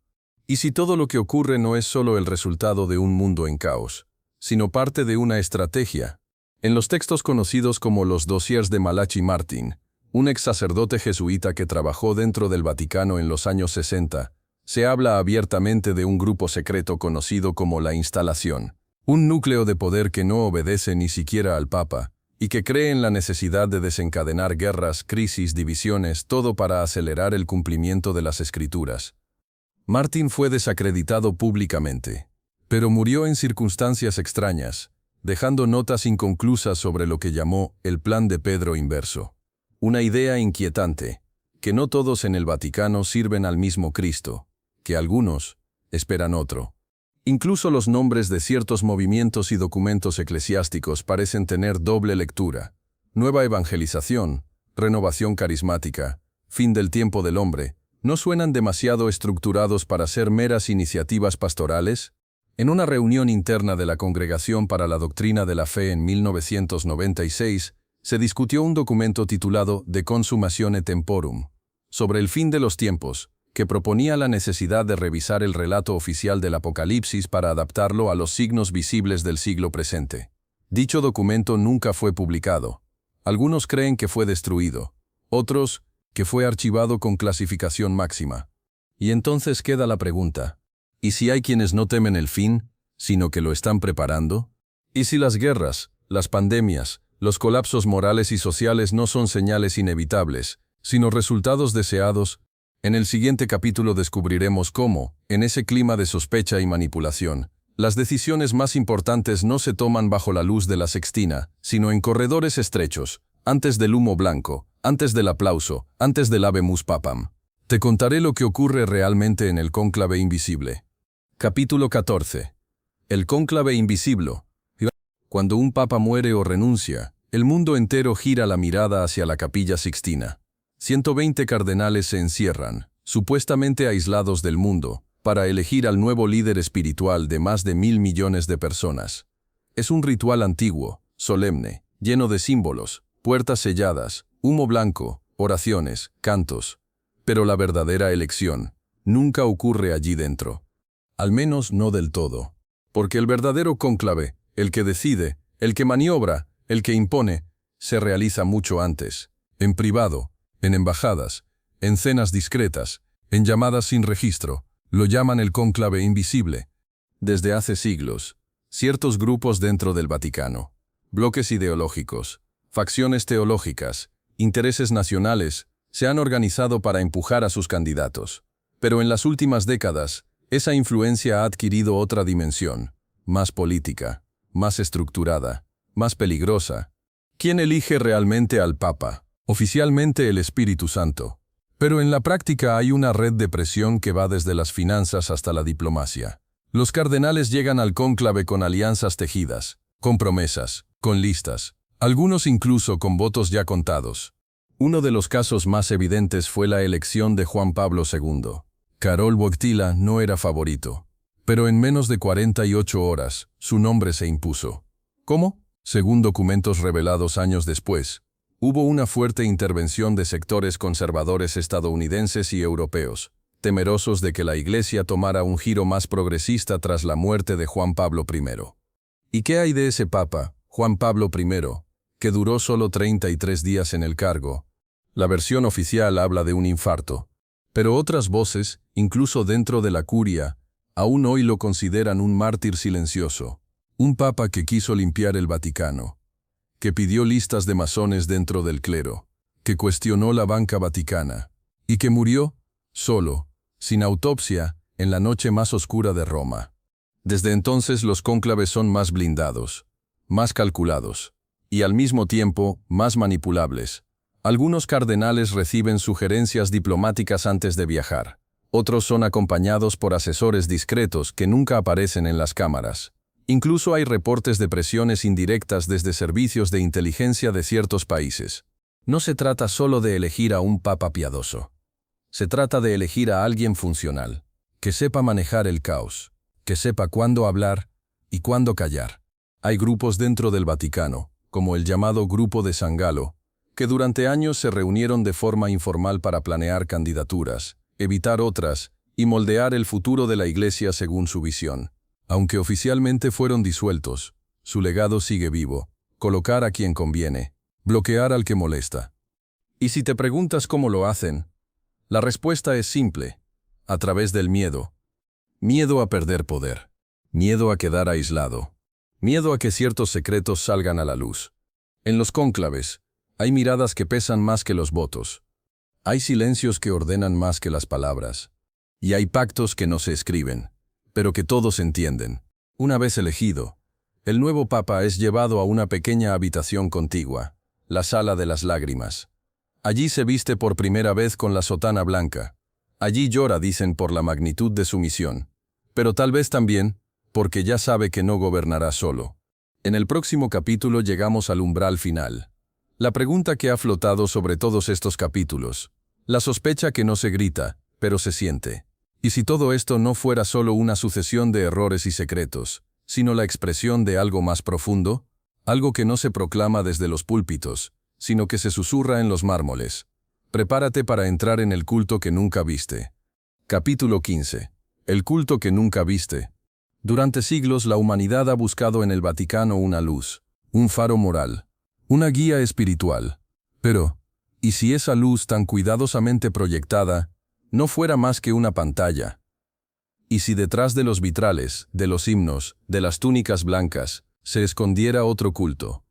¿Y si todo lo que ocurre no es solo el resultado de un mundo en caos, sino parte de una estrategia? En los textos conocidos como los dossiers de Malachi Martin, un ex sacerdote jesuita que trabajó dentro del Vaticano en los años 60, se habla abiertamente de un grupo secreto conocido como la Instalación, un núcleo de poder que no obedece ni siquiera al Papa, y que cree en la necesidad de desencadenar guerras, crisis, divisiones, todo para acelerar el cumplimiento de las Escrituras. Martin fue desacreditado públicamente, pero murió en circunstancias extrañas, dejando notas inconclusas sobre lo que llamó el plan de Pedro inverso. Una idea inquietante, que no todos en el Vaticano sirven al mismo Cristo, que algunos esperan otro. Incluso los nombres de ciertos movimientos y documentos eclesiásticos parecen tener doble lectura. Nueva evangelización, renovación carismática, fin del tiempo del hombre, ¿no suenan demasiado estructurados para ser meras iniciativas pastorales? En una reunión interna de la Congregación para la Doctrina de la Fe en 1996, se discutió un documento titulado De Consumatione Temporum, sobre el fin de los tiempos, que proponía la necesidad de revisar el relato oficial del Apocalipsis para adaptarlo a los signos visibles del siglo presente. Dicho documento nunca fue publicado. Algunos creen que fue destruido, otros que fue archivado con clasificación máxima. Y entonces queda la pregunta, ¿y si hay quienes no temen el fin, sino que lo están preparando? ¿Y si las guerras, las pandemias, los colapsos morales y sociales no son señales inevitables, sino resultados deseados? En el siguiente capítulo descubriremos cómo, en ese clima de sospecha y manipulación, las decisiones más importantes no se toman bajo la luz de la sextina, sino en corredores estrechos, antes del humo blanco, antes del aplauso, antes del habemus papam. Te contaré lo que ocurre realmente en el cónclave invisible. Capítulo 14. El cónclave invisible. Cuando un papa muere o renuncia, el mundo entero gira la mirada hacia la Capilla Sixtina. 120 cardenales se encierran, supuestamente aislados del mundo, para elegir al nuevo líder espiritual de más de 1.000 millones de personas. Es un ritual antiguo, solemne, lleno de símbolos, puertas selladas, humo blanco, oraciones, cantos. Pero la verdadera elección nunca ocurre allí dentro. Al menos no del todo. Porque el verdadero cónclave, el que decide, el que maniobra, el que impone, se realiza mucho antes, en privado, en embajadas, en cenas discretas, en llamadas sin registro. Lo llaman el cónclave invisible. Desde hace siglos, ciertos grupos dentro del Vaticano, bloques ideológicos, facciones teológicas, intereses nacionales, se han organizado para empujar a sus candidatos. Pero en las últimas décadas, esa influencia ha adquirido otra dimensión, más política, más estructurada, más peligrosa. ¿Quién elige realmente al Papa? Oficialmente el Espíritu Santo. Pero en la práctica hay una red de presión que va desde las finanzas hasta la diplomacia. Los cardenales llegan al cónclave con alianzas tejidas, con promesas, con listas, algunos incluso con votos ya contados. Uno de los casos más evidentes fue la elección de Juan Pablo II. Karol Wojtyła no era favorito, pero en menos de 48 horas, su nombre se impuso. ¿Cómo? Según documentos revelados años después, hubo una fuerte intervención de sectores conservadores estadounidenses y europeos, temerosos de que la Iglesia tomara un giro más progresista tras la muerte de Juan Pablo I. ¿Y qué hay de ese Papa, Juan Pablo I, que duró solo 33 días en el cargo? La versión oficial habla de un infarto, pero otras voces, incluso dentro de la curia, aún hoy lo consideran un mártir silencioso, un papa que quiso limpiar el Vaticano, que pidió listas de masones dentro del clero, que cuestionó la banca vaticana, y que murió, solo, sin autopsia, en la noche más oscura de Roma. Desde entonces los cónclaves son más blindados, más calculados, y al mismo tiempo más manipulables. Algunos cardenales reciben sugerencias diplomáticas antes de viajar. Otros son acompañados por asesores discretos que nunca aparecen en las cámaras. Incluso hay reportes de presiones indirectas desde servicios de inteligencia de ciertos países. No se trata solo de elegir a un papa piadoso. Se trata de elegir a alguien funcional, que sepa manejar el caos, que sepa cuándo hablar y cuándo callar. Hay grupos dentro del Vaticano, como el llamado Grupo de San Galo, que durante años se reunieron de forma informal para planear candidaturas, evitar otras y moldear el futuro de la Iglesia según su visión. Aunque oficialmente fueron disueltos, su legado sigue vivo: colocar a quien conviene, bloquear al que molesta. Y si te preguntas cómo lo hacen, la respuesta es simple: a través del miedo. Miedo a perder poder, miedo a quedar aislado, miedo a que ciertos secretos salgan a la luz. En los cónclaves, hay miradas que pesan más que los votos. Hay silencios que ordenan más que las palabras. Y hay pactos que no se escriben, pero que todos entienden. Una vez elegido, el nuevo Papa es llevado a una pequeña habitación contigua, la Sala de las Lágrimas. Allí se viste por primera vez con la sotana blanca. Allí llora, dicen, por la magnitud de su misión, pero tal vez también porque ya sabe que no gobernará solo. En el próximo capítulo llegamos al umbral final. La pregunta que ha flotado sobre todos estos capítulos, la sospecha que no se grita, pero se siente. ¿Y si todo esto no fuera solo una sucesión de errores y secretos, sino la expresión de algo más profundo? Algo que no se proclama desde los púlpitos, sino que se susurra en los mármoles. Prepárate para entrar en el culto que nunca viste. Capítulo 15. El culto que nunca viste. Durante siglos la humanidad ha buscado en el Vaticano una luz, un faro moral, una guía espiritual. Pero, ¿y si esa luz tan cuidadosamente proyectada no fuera más que una pantalla? ¿Y si detrás de los vitrales, de los himnos, de las túnicas blancas, se escondiera otro culto?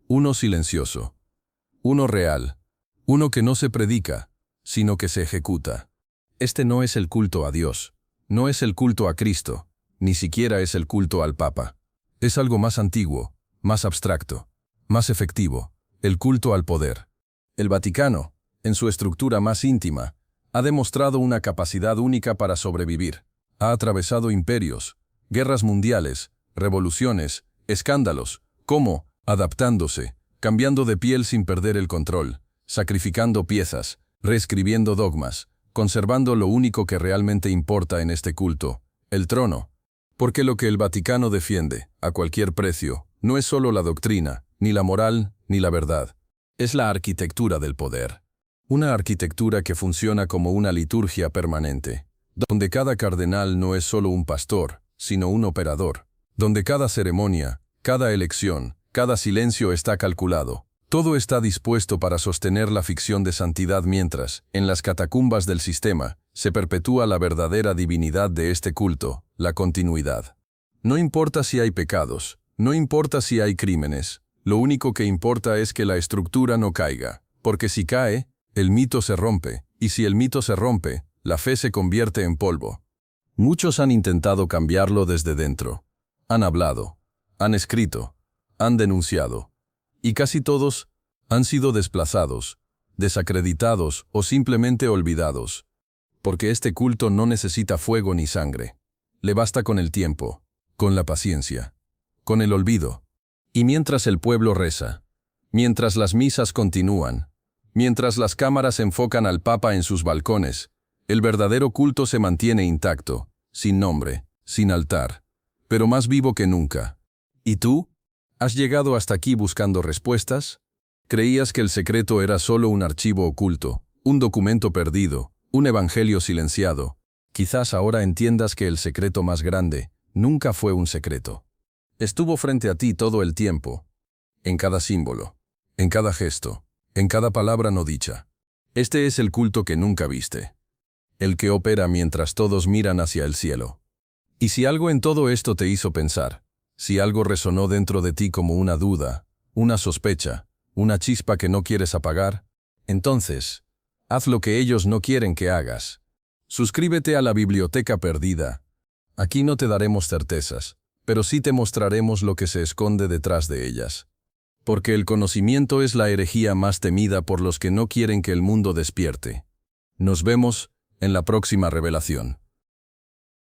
Uno silencioso, uno real, uno que no se predica, sino que se ejecuta. Este no es el culto a Dios, no es el culto a Cristo, ni siquiera es el culto al Papa. Es algo más antiguo, más abstracto, más efectivo: el culto al poder. El Vaticano, en su estructura más íntima, ha demostrado una capacidad única para sobrevivir. Ha atravesado imperios, guerras mundiales, revoluciones, escándalos. ¿Cómo? Adaptándose, cambiando de piel sin perder el control, sacrificando piezas, reescribiendo dogmas, conservando lo único que realmente importa en este culto: el trono. Porque lo que el Vaticano defiende, a cualquier precio, no es solo la doctrina, ni la moral, ni la verdad. Es la arquitectura del poder. Una arquitectura que funciona como una liturgia permanente, donde cada cardenal no es solo un pastor, sino un operador, donde cada ceremonia, cada elección, cada silencio está calculado. Todo está dispuesto para sostener la ficción de santidad mientras, en las catacumbas del sistema, se perpetúa la verdadera divinidad de este culto, la continuidad. No importa si hay pecados, no importa si hay crímenes, lo único que importa es que la estructura no caiga, porque si cae, el mito se rompe, y si el mito se rompe, la fe se convierte en polvo. Muchos han intentado cambiarlo desde dentro. Han hablado, han escrito, han denunciado, y casi todos han sido desplazados, desacreditados o simplemente olvidados. Porque este culto no necesita fuego ni sangre. Le basta con el tiempo, con la paciencia, con el olvido. Y mientras el pueblo reza, mientras las misas continúan, mientras las cámaras enfocan al Papa en sus balcones, el verdadero culto se mantiene intacto, sin nombre, sin altar, pero más vivo que nunca. ¿Y tú? ¿Has llegado hasta aquí buscando respuestas? ¿Creías que el secreto era solo un archivo oculto, un documento perdido, un evangelio silenciado? Quizás ahora entiendas que el secreto más grande nunca fue un secreto. Estuvo frente a ti todo el tiempo, en cada símbolo, en cada gesto, en cada palabra no dicha. Este es el culto que nunca viste, el que opera mientras todos miran hacia el cielo. Y si algo en todo esto te hizo pensar, si algo resonó dentro de ti como una duda, una sospecha, una chispa que no quieres apagar, entonces, haz lo que ellos no quieren que hagas. Suscríbete a la Biblioteca Perdida. Aquí no te daremos certezas, pero sí te mostraremos lo que se esconde detrás de ellas. Porque el conocimiento es la herejía más temida por los que no quieren que el mundo despierte. Nos vemos en la próxima revelación.